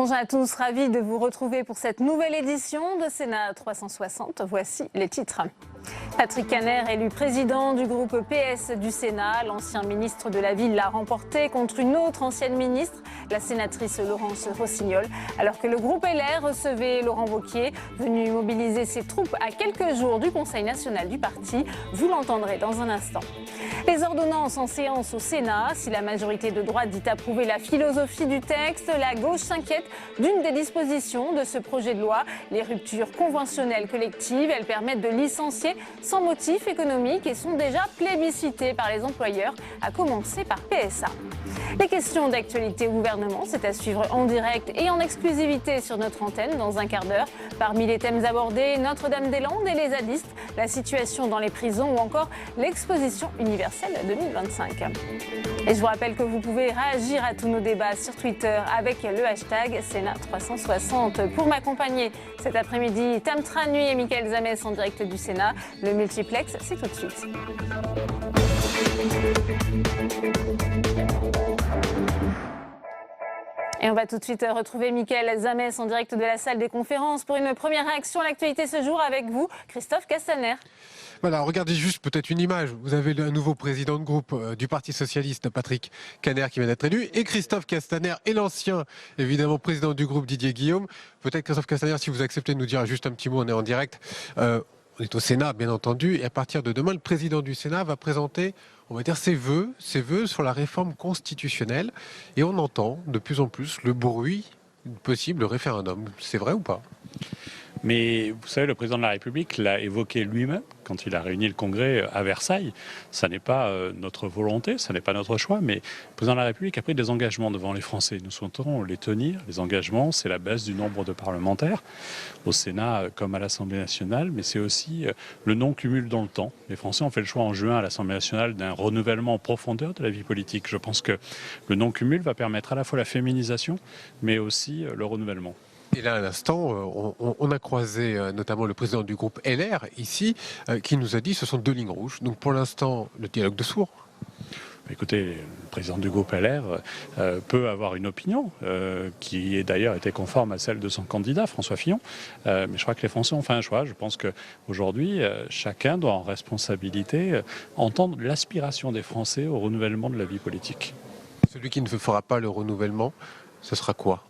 Bonjour à tous, ravi de vous retrouver pour cette nouvelle édition de Sénat 360. Voici les titres. Patrick Kanner, élu président du groupe PS du Sénat, l'ancien ministre de la Ville l'a remporté contre une autre ancienne ministre, la sénatrice Laurence Rossignol, alors que le groupe LR recevait Laurent Wauquiez, venu mobiliser ses troupes à quelques jours du Conseil national du parti. Vous l'entendrez dans un instant. Les ordonnances en séance au Sénat. Si la majorité de droite dit approuver la philosophie du texte, la gauche s'inquiète d'une des dispositions de ce projet de loi. Les ruptures conventionnelles collectives, elles permettent de licencier sans motif économique et sont déjà plébiscitées par les employeurs, à commencer par PSA. Les questions d'actualité au gouvernement, c'est à suivre en direct et en exclusivité sur notre antenne dans un quart d'heure. Parmi les thèmes abordés, Notre-Dame-des-Landes et les zadistes, la situation dans les prisons ou encore l'exposition universelle 2025. Et je vous rappelle que vous pouvez réagir à tous nos débats sur Twitter avec le hashtag Sénat360. Pour m'accompagner cet après-midi, Tamtra Nui et Mickaël Zamès en direct du Sénat. Le multiplex, c'est tout de suite. Et on va tout de suite retrouver Mickaël Zamès en direct de la salle des conférences pour une première réaction à l'actualité ce jour avec vous, Christophe Castaner. Voilà, regardez juste peut-être une image. Vous avez un nouveau président de groupe du Parti Socialiste, Patrick Kanner, qui vient d'être élu, et Christophe Castaner, et l'ancien, évidemment, président du groupe Didier Guillaume. Peut-être, Christophe Castaner, si vous acceptez de nous dire juste un petit mot, on est en direct. On est au Sénat, bien entendu, et à partir de demain, le président du Sénat va présenter, on va dire, ses vœux sur la réforme constitutionnelle. Et on entend de plus en plus le bruit possible référendum. C'est vrai ou pas ? Mais vous savez, le président de la République l'a évoqué lui-même quand il a réuni le Congrès à Versailles. Ça n'est pas notre volonté, ça n'est pas notre choix, mais le président de la République a pris des engagements devant les Français. Nous souhaitons les tenir. Les engagements, c'est la baisse du nombre de parlementaires au Sénat comme à l'Assemblée nationale, mais c'est aussi le non-cumul dans le temps. Les Français ont fait le choix en juin à l'Assemblée nationale d'un renouvellement en profondeur de la vie politique. Je pense que le non-cumul va permettre à la fois la féminisation, mais aussi le renouvellement. Et là, à l'instant, on a croisé notamment le président du groupe LR, ici, qui nous a dit que ce sont deux lignes rouges. Donc pour l'instant, le dialogue de sourds. Écoutez, le président du groupe LR peut avoir une opinion qui est d'ailleurs été conforme à celle de son candidat, François Fillon. Mais je crois que les Français ont fait un choix. Je pense qu'aujourd'hui, chacun doit en responsabilité entendre l'aspiration des Français au renouvellement de la vie politique. Celui qui ne fera pas le renouvellement, ce sera quoi ?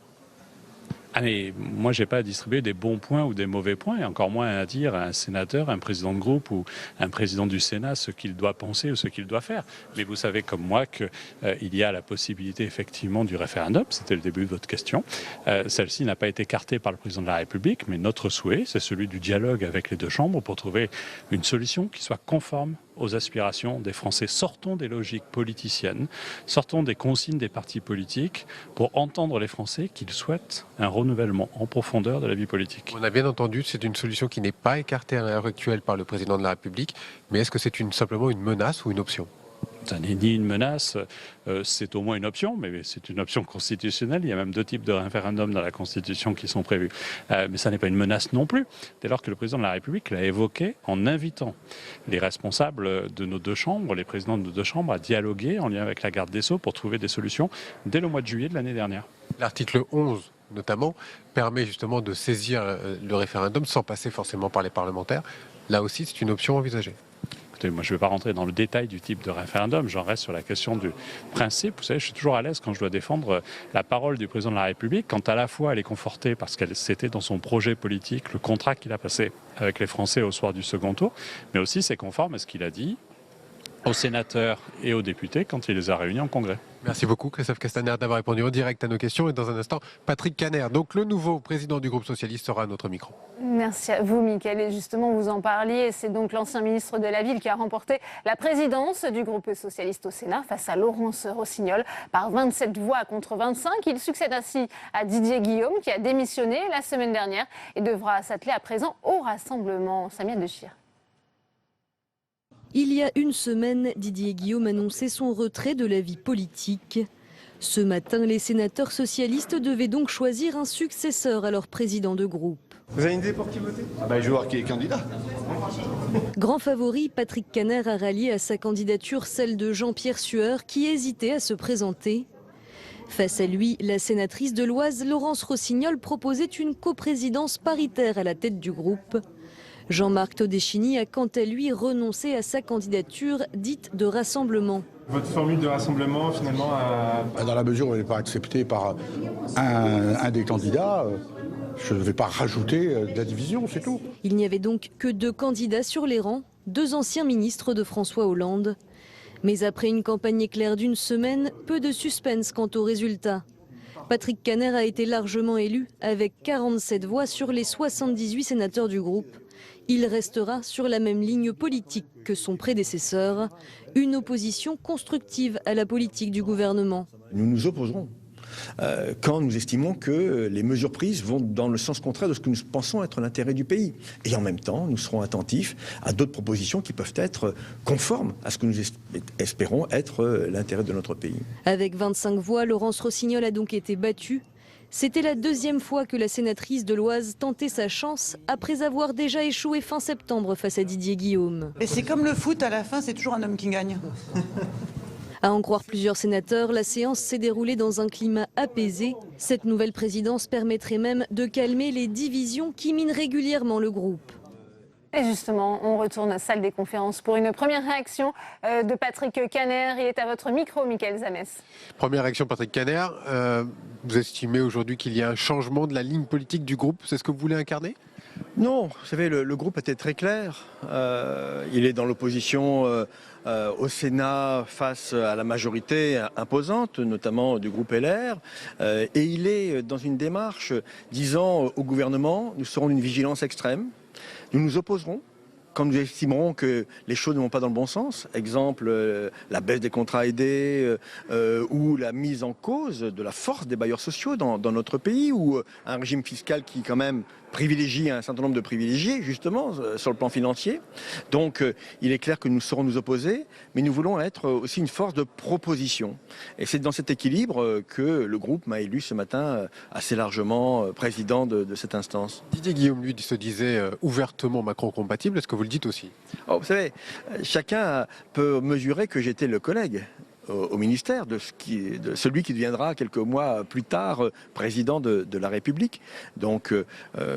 Ah mais moi, je n'ai pas à distribuer des bons points ou des mauvais points, et encore moins à dire à un sénateur, un président de groupe ou un président du Sénat ce qu'il doit penser ou ce qu'il doit faire. Mais vous savez comme moi qu'il y a la possibilité effectivement du référendum, c'était le début de votre question. Celle-ci n'a pas été écartée par le président de la République, mais notre souhait, c'est celui du dialogue avec les deux chambres pour trouver une solution qui soit conforme aux aspirations des Français. Sortons des logiques politiciennes, sortons des consignes des partis politiques pour entendre les Français qu'ils souhaitent un renouvellement en profondeur de la vie politique. On a bien entendu, c'est une solution qui n'est pas écartée à l'heure actuelle par le président de la République, mais est-ce que c'est simplement une menace ou une option ? Ça n'est ni une menace, c'est au moins une option, mais c'est une option constitutionnelle. Il y a même deux types de référendums dans la Constitution qui sont prévus. Mais ça n'est pas une menace non plus, dès lors que le président de la République l'a évoqué en invitant les responsables de nos deux chambres, les présidents de nos deux chambres, à dialoguer en lien avec la garde des Sceaux pour trouver des solutions dès le mois de juillet de l'année dernière. L'article 11, notamment, permet justement de saisir le référendum sans passer forcément par les parlementaires. Là aussi, c'est une option envisagée. Moi, je ne vais pas rentrer dans le détail du type de référendum, j'en reste sur la question du principe. Vous savez, je suis toujours à l'aise quand je dois défendre la parole du président de la République, quand à la fois elle est confortée parce qu'elle c'était dans son projet politique, le contrat qu'il a passé avec les Français au soir du second tour, mais aussi c'est conforme à ce qu'il a dit aux sénateurs et aux députés quand il les a réunis en congrès. Merci beaucoup Christophe Castaner d'avoir répondu en direct à nos questions. Et dans un instant, Patrick Kanner, donc le nouveau président du groupe socialiste, sera à notre micro. Merci à vous Mickaël. Et justement, vous en parliez, c'est donc l'ancien ministre de la Ville qui a remporté la présidence du groupe socialiste au Sénat face à Laurence Rossignol par 27 voix contre 25. Il succède ainsi à Didier Guillaume qui a démissionné la semaine dernière et devra s'atteler à présent au rassemblement. Samia Dechir. Il y a une semaine, Didier Guillaume annonçait son retrait de la vie politique. Ce matin, les sénateurs socialistes devaient donc choisir un successeur à leur président de groupe. Vous avez une idée pour qui voter ? Je vais voir qui est candidat. Grand favori, Patrick Kanner a rallié à sa candidature celle de Jean-Pierre Sueur qui hésitait à se présenter. Face à lui, la sénatrice de l'Oise, Laurence Rossignol, proposait une coprésidence paritaire à la tête du groupe. Jean-Marc Todeschini a quant à lui renoncé à sa candidature dite de rassemblement. Votre formule de rassemblement, finalement, Dans la mesure où elle n'est pas acceptée par un des candidats, je ne vais pas rajouter de la division, c'est tout. Il n'y avait donc que 2 candidats sur les rangs, 2 anciens ministres de François Hollande. Mais après une campagne éclair d'1 semaine, peu de suspense quant aux résultats. Patrick Kanner a été largement élu avec 47 voix sur les 78 sénateurs du groupe. Il restera sur la même ligne politique que son prédécesseur, une opposition constructive à la politique du gouvernement. Nous nous opposerons quand nous estimons que les mesures prises vont dans le sens contraire de ce que nous pensons être l'intérêt du pays. Et en même temps, nous serons attentifs à d'autres propositions qui peuvent être conformes à ce que nous espérons être l'intérêt de notre pays. Avec 25 voix, Laurence Rossignol a donc été battue. C'était la 2e fois que la sénatrice de l'Oise tentait sa chance après avoir déjà échoué fin septembre face à Didier Guillaume. Et c'est comme le foot, à la fin, c'est toujours un homme qui gagne. À en croire plusieurs sénateurs, la séance s'est déroulée dans un climat apaisé. Cette nouvelle présidence permettrait même de calmer les divisions qui minent régulièrement le groupe. Et justement, on retourne à la salle des conférences pour une première réaction de Patrick Kanner. Il est à votre micro, Mickaël Zamès. Première réaction, Patrick Kanner. Vous estimez aujourd'hui qu'il y a un changement de la ligne politique du groupe? C'est ce que vous voulez incarner? Non, vous savez, le groupe était très clair. Il est dans l'opposition au Sénat face à la majorité imposante, notamment du groupe LR. Et il est dans une démarche disant au gouvernement, nous serons d'une vigilance extrême. Nous nous opposerons quand nous estimerons que les choses ne vont pas dans le bon sens. Exemple, la baisse des contrats aidés ou la mise en cause de la force des bailleurs sociaux dans notre pays, ou un régime fiscal qui quand même privilégie un certain nombre de privilégiés, justement, sur le plan financier. Donc, il est clair que nous saurons nous opposer, mais nous voulons être aussi une force de proposition. Et c'est dans cet équilibre que le groupe m'a élu ce matin assez largement président de cette instance. Didier Guillaume, lui, se disait ouvertement Macron-compatible. Est-ce que vous le dites aussi? Oh, vous savez, chacun peut mesurer que j'étais le collègue au ministère de celui qui deviendra quelques mois plus tard président de la République. Donc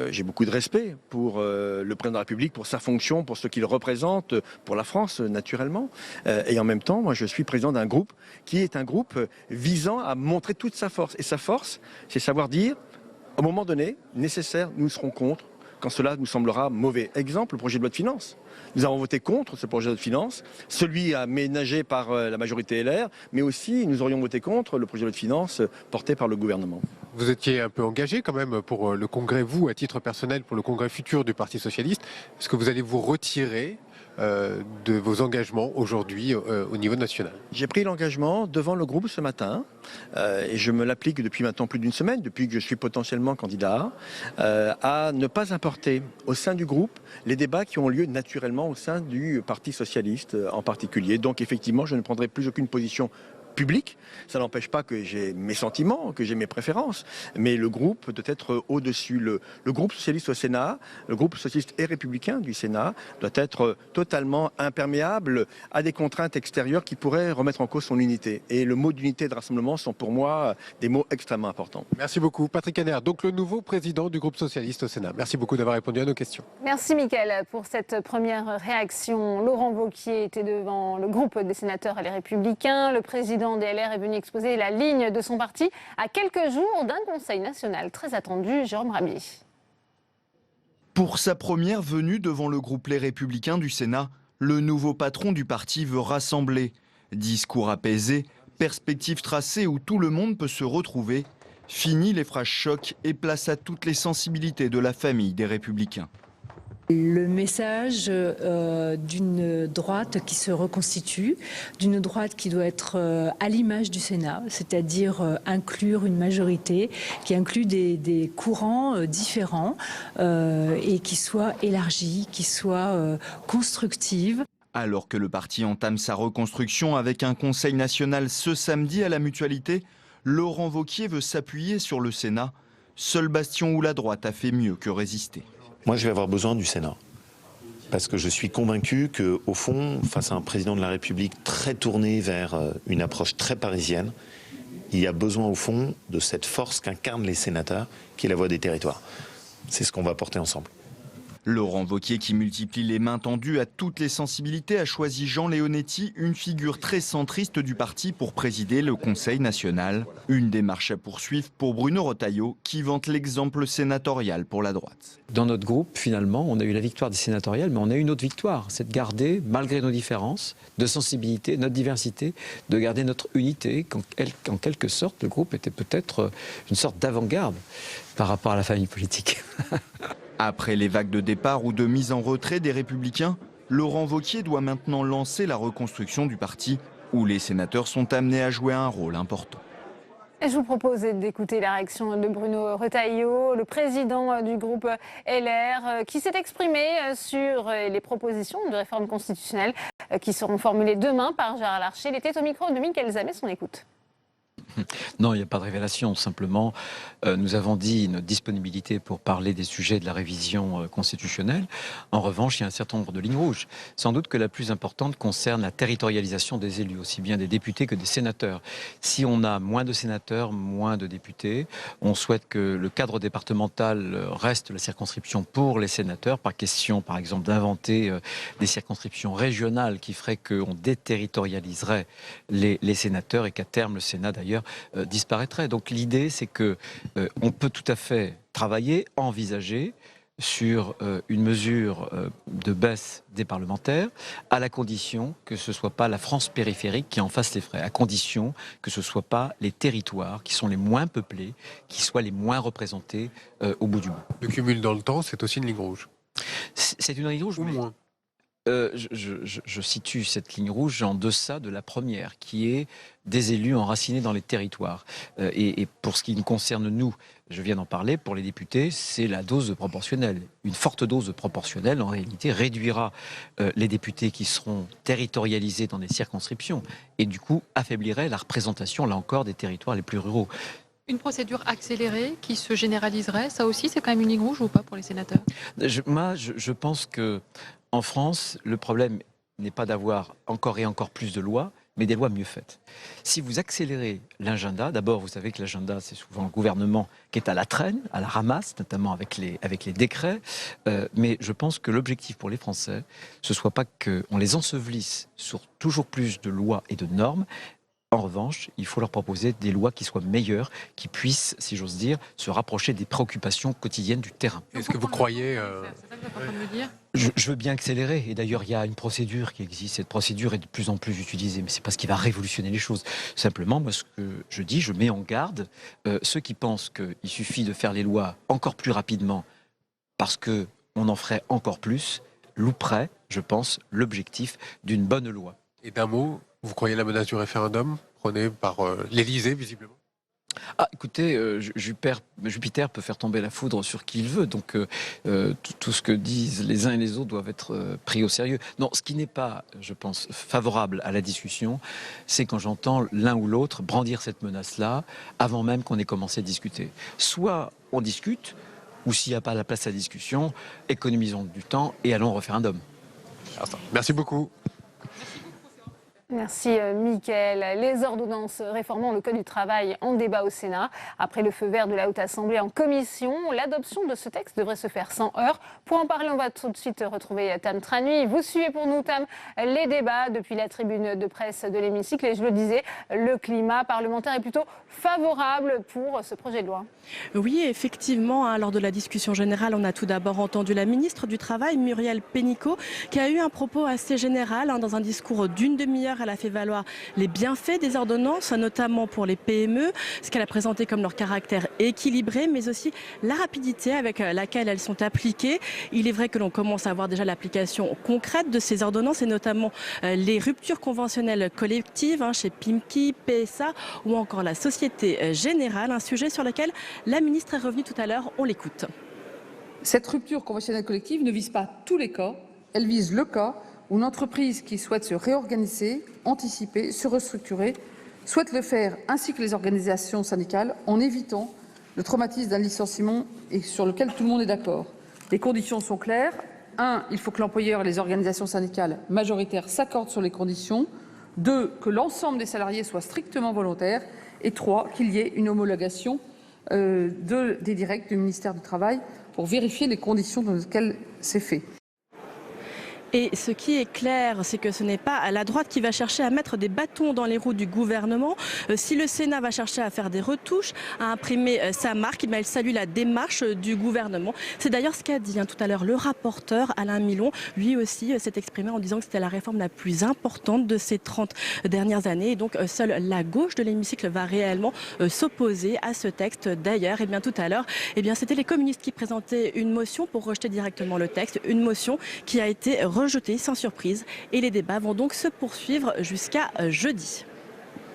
j'ai beaucoup de respect pour le président de la République, pour sa fonction, pour ce qu'il représente, pour la France naturellement. Et en même temps, moi je suis président d'un groupe qui est un groupe visant à montrer toute sa force. Et sa force, c'est savoir dire, au moment donné, nécessaire, nous serons contre, quand cela nous semblera mauvais. Exemple, le projet de loi de finances. Nous avons voté contre ce projet de loi de finances, celui aménagé par la majorité LR, mais aussi nous aurions voté contre le projet de loi de finances porté par le gouvernement. Vous étiez un peu engagé quand même pour le congrès, vous, à titre personnel, pour le congrès futur du Parti Socialiste. Est-ce que vous allez vous retirer de vos engagements aujourd'hui au niveau national? J'ai pris l'engagement devant le groupe ce matin et je me l'applique depuis maintenant plus d'1 semaine, depuis que je suis potentiellement candidat, à ne pas importer au sein du groupe les débats qui ont lieu naturellement au sein du Parti Socialiste en particulier. Donc effectivement, je ne prendrai plus aucune position public. Ça n'empêche pas que j'ai mes sentiments, que j'ai mes préférences, mais le groupe doit être au-dessus. Le groupe socialiste au Sénat, le groupe socialiste et républicain du Sénat doit être totalement imperméable à des contraintes extérieures qui pourraient remettre en cause son unité. Et le mot d'unité et de rassemblement sont pour moi des mots extrêmement importants. Merci beaucoup. Patrick Kanner, donc le nouveau président du groupe socialiste au Sénat. Merci beaucoup d'avoir répondu à nos questions. Merci Mickaël pour cette première réaction. Laurent Wauquiez était devant le groupe des sénateurs et les Républicains. Le président des LR est venu exposer la ligne de son parti à quelques jours d'un conseil national très attendu. Jérôme Rabier. Pour sa première venue devant le groupe Les Républicains du Sénat, le nouveau patron du parti veut rassembler. Discours apaisé, perspective tracée où tout le monde peut se retrouver. Fini les phrases chocs et place à toutes les sensibilités de la famille des Républicains. Le message d'une droite qui se reconstitue, d'une droite qui doit être à l'image du Sénat, c'est-à-dire inclure une majorité qui inclut des courants différents et qui soit élargie, qui soit constructive. Alors que le parti entame sa reconstruction avec un conseil national ce samedi à la Mutualité, Laurent Wauquiez veut s'appuyer sur le Sénat, seul bastion où la droite a fait mieux que résister. Moi, je vais avoir besoin du Sénat. Parce que je suis convaincu qu'au fond, face à un président de la République très tourné vers une approche très parisienne, il y a besoin au fond de cette force qu'incarnent les sénateurs, qui est la voix des territoires. C'est ce qu'on va porter ensemble. Laurent Wauquiez, qui multiplie les mains tendues à toutes les sensibilités, a choisi Jean Leonetti, une figure très centriste du parti, pour présider le Conseil national. Une démarche à poursuivre pour Bruno Retailleau, qui vante l'exemple sénatorial pour la droite. Dans notre groupe, finalement, on a eu la victoire des sénatoriales, mais on a eu une autre victoire, c'est de garder, malgré nos différences de sensibilité, notre diversité, de garder notre unité, qu'en quelque sorte, le groupe était peut-être une sorte d'avant-garde par rapport à la famille politique. Après les vagues de départ ou de mise en retrait des Républicains, Laurent Wauquiez doit maintenant lancer la reconstruction du parti, où les sénateurs sont amenés à jouer un rôle important. Et je vous propose d'écouter la réaction de Bruno Retailleau, le président du groupe LR, qui s'est exprimé sur les propositions de réforme constitutionnelle qui seront formulées demain par Gérard Larcher. Il était au micro de Mickaël Zamès, on écoute. Non, il n'y a pas de révélation. Simplement, nous avons dit notre disponibilité pour parler des sujets de la révision constitutionnelle. En revanche, il y a un certain nombre de lignes rouges. Sans doute que la plus importante concerne la territorialisation des élus, aussi bien des députés que des sénateurs. Si on a moins de sénateurs, moins de députés, on souhaite que le cadre départemental reste la circonscription pour les sénateurs, pas question, par exemple, d'inventer des circonscriptions régionales qui feraient qu'on déterritorialiserait les sénateurs et qu'à terme, le Sénat, d'ailleurs, disparaîtrait. Donc l'idée, c'est que on peut tout à fait travailler, envisager sur une mesure de baisse des parlementaires, à la condition que ce ne soit pas la France périphérique qui en fasse les frais, à condition que ce ne soit pas les territoires qui sont les moins peuplés, qui soient les moins représentés au bout du bout. Le cumul dans le temps, c'est aussi une ligne rouge. C'est une ligne rouge, ou moins. Je situe cette ligne rouge en deçà de la première, qui est des élus enracinés dans les territoires. Et pour ce qui nous concerne, nous, je viens d'en parler, pour les députés, c'est la dose proportionnelle. Une forte dose proportionnelle, en réalité, réduira les députés qui seront territorialisés dans des circonscriptions et du coup affaiblirait la représentation, là encore, des territoires les plus ruraux. Une procédure accélérée qui se généraliserait, ça aussi, c'est quand même une ligne rouge ou pas pour les sénateurs? Je pense que en France, le problème n'est pas d'avoir encore et encore plus de lois, mais des lois mieux faites. Si vous accélérez l'agenda, d'abord, vous savez que l'agenda, c'est souvent le gouvernement qui est à la traîne, à la ramasse, notamment avec les décrets. Mais je pense que l'objectif pour les Français, ce ne soit pas qu'on les ensevelisse sur toujours plus de lois et de normes. En revanche, il faut leur proposer des lois qui soient meilleures, qui puissent, si j'ose dire, se rapprocher des préoccupations quotidiennes du terrain. Est-ce que vous croyez... Je veux bien accélérer. Et d'ailleurs, il y a une procédure qui existe. Cette procédure est de plus en plus utilisée. Mais ce n'est pas ce qui va révolutionner les choses. Simplement, moi, ce que je dis, je mets en garde ceux qui pensent qu'il suffit de faire les lois encore plus rapidement parce qu'on en ferait encore plus, louperaient, je pense, l'objectif d'une bonne loi. Et d'un mot, vous croyez à la menace du référendum prônée par l'Élysée, visiblement? Ah, écoutez, Jupiter peut faire tomber la foudre sur qui il veut, donc tout ce que disent les uns et les autres doivent être pris au sérieux. Non, ce qui n'est pas, je pense, favorable à la discussion, c'est quand j'entends l'un ou l'autre brandir cette menace-là avant même qu'on ait commencé à discuter. Soit on discute, ou s'il n'y a pas la place à la discussion, économisons du temps et allons au référendum. Merci beaucoup. Merci Mickaël. Les ordonnances réformant le Code du travail en débat au Sénat. Après le feu vert de la Haute Assemblée en commission, l'adoption de ce texte devrait se faire sans heurts. Pour en parler, on va tout de suite retrouver Tam Tranui. Vous suivez pour nous, Tam, les débats depuis la tribune de presse de l'hémicycle. Et je le disais, le climat parlementaire est plutôt favorable pour ce projet de loi. Oui, effectivement, lors de la discussion générale, on a tout d'abord entendu la ministre du Travail, Muriel Pénicaud, qui a eu un propos assez général. Dans un discours d'une demi-heure, elle a fait valoir les bienfaits des ordonnances, notamment pour les PME, ce qu'elle a présenté comme leur caractère équilibré, mais aussi la rapidité avec laquelle elles sont appliquées. Il est vrai que l'on commence à voir déjà l'application concrète de ces ordonnances, et notamment les ruptures conventionnelles collectives chez Pimki, PSA ou encore la Société Générale, un sujet sur lequel la ministre est revenue tout à l'heure. On l'écoute. Cette rupture conventionnelle collective ne vise pas tous les cas, elle vise le cas où une entreprise qui souhaite se réorganiser, anticiper, se restructurer, souhaite le faire ainsi que les organisations syndicales en évitant le traumatisme d'un licenciement et sur lequel tout le monde est d'accord. Les conditions sont claires. 1, il faut que l'employeur et les organisations syndicales majoritaires s'accordent sur les conditions. 2, que l'ensemble des salariés soient strictement volontaires. Et 3, qu'il y ait une homologation des directs du ministère du Travail pour vérifier les conditions dans lesquelles c'est fait. Et ce qui est clair, c'est que ce n'est pas la droite qui va chercher à mettre des bâtons dans les roues du gouvernement. Si le Sénat va chercher à faire des retouches, à imprimer sa marque, elle salue la démarche du gouvernement. C'est d'ailleurs ce qu'a dit tout à l'heure le rapporteur Alain Milon. Lui aussi s'est exprimé en disant que c'était la réforme la plus importante de ces 30 dernières années. Et donc seule la gauche de l'hémicycle va réellement s'opposer à ce texte. D'ailleurs, tout à l'heure, c'était les communistes qui présentaient une motion pour rejeter directement le texte. Une motion qui a été rejeté sans surprise et les débats vont donc se poursuivre jusqu'à jeudi.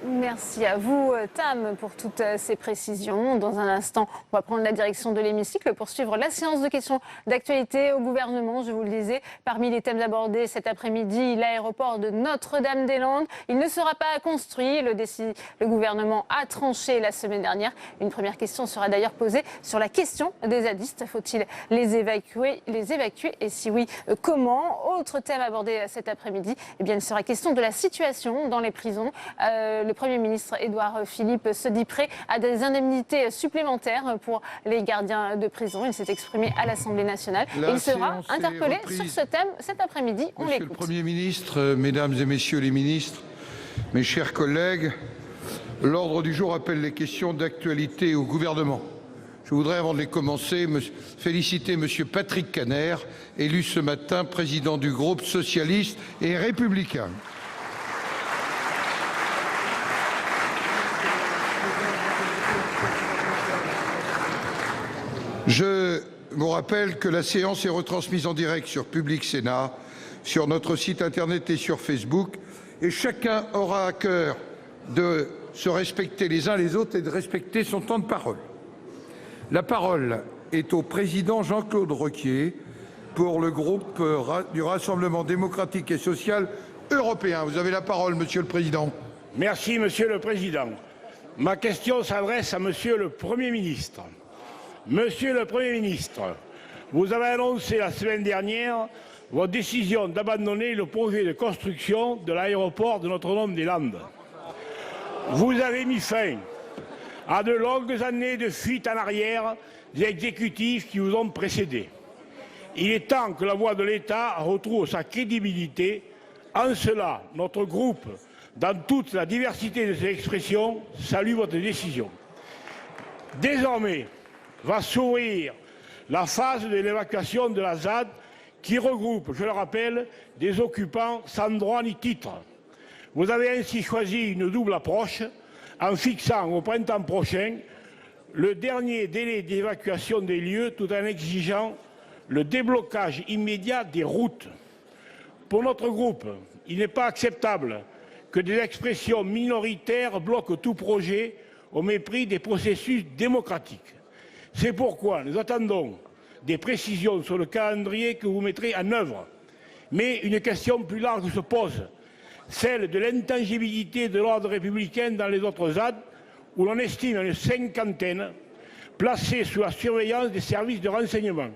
Merci à vous, Tam, pour toutes ces précisions. Dans un instant, on va prendre la direction de l'hémicycle pour suivre la séance de questions d'actualité au gouvernement. Je vous le disais, parmi les thèmes abordés cet après-midi, l'aéroport de Notre-Dame-des-Landes. Il ne sera pas construit. Le gouvernement a tranché la semaine dernière. Une première question sera d'ailleurs posée sur la question des zadistes. Faut-il les évacuer et si oui, comment? Autre thème abordé cet après-midi, il sera question de la situation dans les prisons. Le Premier ministre Édouard Philippe se dit prêt à des indemnités supplémentaires pour les gardiens de prison. Il s'est exprimé à l'Assemblée nationale et il sera interpellé sur ce thème cet après-midi. On l'écoute. Monsieur le Premier ministre, Mesdames et Messieurs les ministres, mes chers collègues, l'ordre du jour appelle les questions d'actualité au gouvernement. Je voudrais, avant de les commencer, féliciter Monsieur Patrick Kanner, élu ce matin président du groupe socialiste et républicain. Je vous rappelle que la séance est retransmise en direct sur Public Sénat, sur notre site internet et sur Facebook. Et chacun aura à cœur de se respecter les uns les autres et de respecter son temps de parole. La parole est au président Jean-Claude Requier pour le groupe du Rassemblement démocratique et social européen. Vous avez la parole, Monsieur le Président. Merci, Monsieur le Président. Ma question s'adresse à Monsieur le Premier ministre. Monsieur le Premier ministre, vous avez annoncé la semaine dernière votre décision d'abandonner le projet de construction de l'aéroport de Notre-Dame-des-Landes. Vous avez mis fin à de longues années de fuite en arrière des exécutifs qui vous ont précédés. Il est temps que la voix de l'État retrouve sa crédibilité. En cela, notre groupe, dans toute la diversité de ses expressions, salue votre décision. Désormais, va s'ouvrir la phase de l'évacuation de la ZAD qui regroupe, je le rappelle, des occupants sans droit ni titre. Vous avez ainsi choisi une double approche en fixant au printemps prochain le dernier délai d'évacuation des lieux tout en exigeant le déblocage immédiat des routes. Pour notre groupe, il n'est pas acceptable que des expressions minoritaires bloquent tout projet au mépris des processus démocratiques. C'est pourquoi nous attendons des précisions sur le calendrier que vous mettrez en œuvre. Mais une question plus large se pose, celle de l'intangibilité de l'ordre républicain dans les autres ZAD, où l'on estime une cinquantaine placés sous la surveillance des services de renseignement.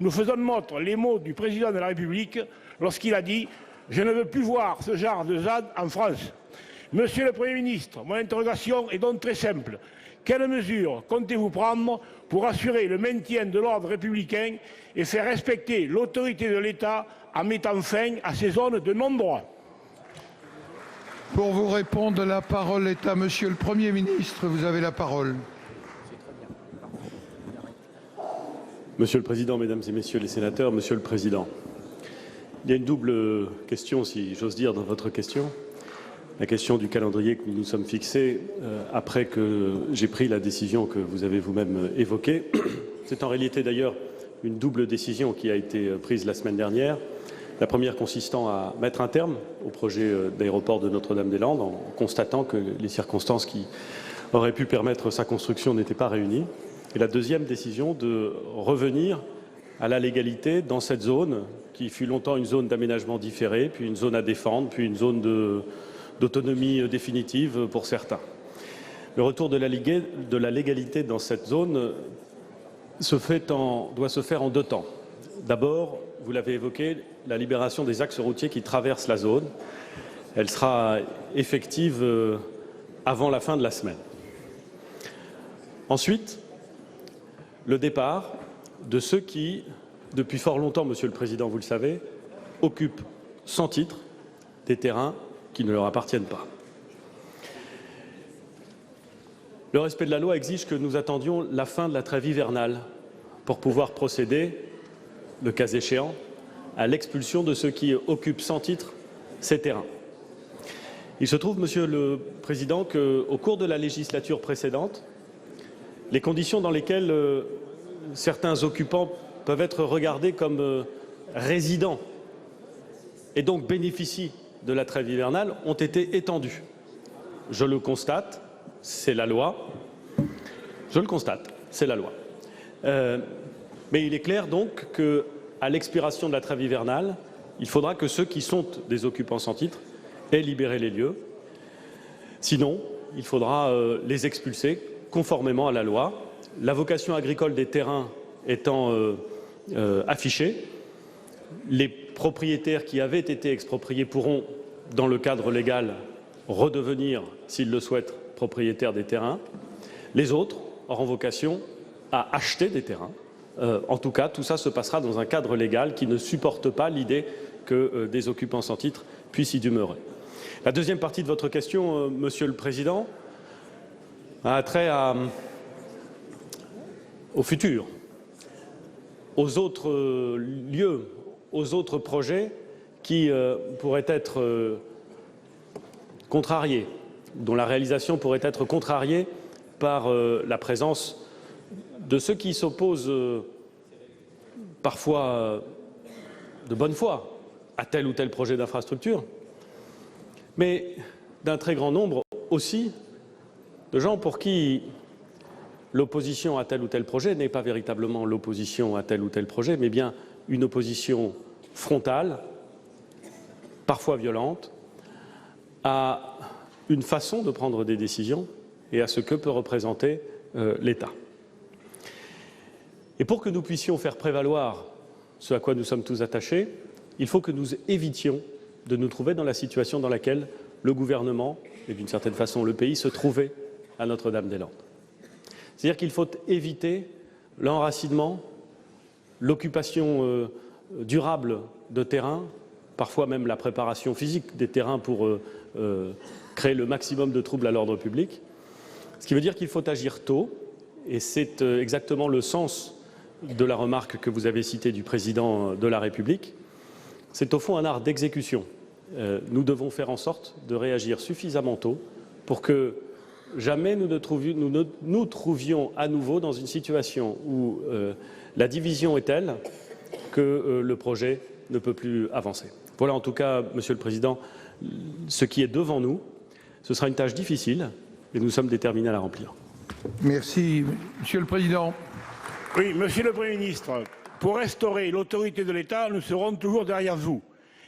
Nous faisons nôtre les mots du président de la République lorsqu'il a dit « Je ne veux plus voir ce genre de ZAD en France ». Monsieur le Premier ministre, mon interrogation est donc très simple. Quelles mesures comptez-vous prendre pour assurer le maintien de l'ordre républicain et faire respecter l'autorité de l'État en mettant fin à ces zones de non-droit? Pour vous répondre, la parole est à Monsieur le Premier ministre. Vous avez la parole. Monsieur le Président, Mesdames et Messieurs les sénateurs, Monsieur le Président, il y a une double question, si j'ose dire, dans votre question. La question du calendrier que nous nous sommes fixés après que j'ai pris la décision que vous avez vous-même évoquée. C'est en réalité d'ailleurs une double décision qui a été prise la semaine dernière. La première consistant à mettre un terme au projet d'aéroport de Notre-Dame-des-Landes en constatant que les circonstances qui auraient pu permettre sa construction n'étaient pas réunies. Et la deuxième décision de revenir à la légalité dans cette zone qui fut longtemps une zone d'aménagement différé, puis une zone à défendre, puis une zone d'autonomie définitive pour certains. Le retour de la légalité dans cette zone doit se faire en deux temps. D'abord, vous l'avez évoqué, la libération des axes routiers qui traversent la zone. Elle sera effective avant la fin de la semaine. Ensuite, le départ de ceux qui, depuis fort longtemps, Monsieur le Président, vous le savez, occupent sans titre des terrains qui ne leur appartiennent pas. Le respect de la loi exige que nous attendions la fin de la trêve hivernale pour pouvoir procéder, le cas échéant, à l'expulsion de ceux qui occupent sans titre ces terrains. Il se trouve, Monsieur le Président, qu'au cours de la législature précédente, les conditions dans lesquelles certains occupants peuvent être regardés comme résidents et donc bénéficient de la trêve hivernale ont été étendues. Je le constate, c'est la loi. Je le constate, c'est la loi. Mais il est clair donc qu'à l'expiration de la trêve hivernale, il faudra que ceux qui sont des occupants sans titre aient libéré les lieux. Sinon, il faudra les expulser conformément à la loi. La vocation agricole des terrains étant affichée, les propriétaires qui avaient été expropriés pourront, dans le cadre légal, redevenir, s'ils le souhaitent, propriétaires des terrains. Les autres auront vocation à acheter des terrains. En tout cas, tout ça se passera dans un cadre légal qui ne supporte pas l'idée que des occupants sans titre puissent y demeurer. La deuxième partie de votre question, Monsieur le Président, a trait au futur, aux autres lieux, aux autres projets qui pourraient être contrariés, dont la réalisation pourrait être contrariée par la présence de ceux qui s'opposent parfois de bonne foi à tel ou tel projet d'infrastructure, mais d'un très grand nombre aussi de gens pour qui l'opposition à tel ou tel projet n'est pas véritablement l'opposition à tel ou tel projet, mais bien une opposition frontale, parfois violente, à une façon de prendre des décisions et à ce que peut représenter l'État. Et pour que nous puissions faire prévaloir ce à quoi nous sommes tous attachés, il faut que nous évitions de nous trouver dans la situation dans laquelle le gouvernement, et d'une certaine façon le pays, se trouvait à Notre-Dame-des-Landes. C'est-à-dire qu'il faut éviter l'enracinement, l'occupation durable de terrains, parfois même la préparation physique des terrains pour créer le maximum de troubles à l'ordre public. Ce qui veut dire qu'il faut agir tôt, et c'est exactement le sens de la remarque que vous avez citée du président de la République. C'est au fond un art d'exécution. Nous devons faire en sorte de réagir suffisamment tôt pour que jamais nous nous trouvions à nouveau dans une situation où la division est telle que le projet ne peut plus avancer. Voilà en tout cas, Monsieur le Président, ce qui est devant nous. Ce sera une tâche difficile et nous sommes déterminés à la remplir. Merci. Monsieur le Président. Oui, Monsieur le Premier ministre, pour restaurer l'autorité de l'État, nous serons toujours derrière vous.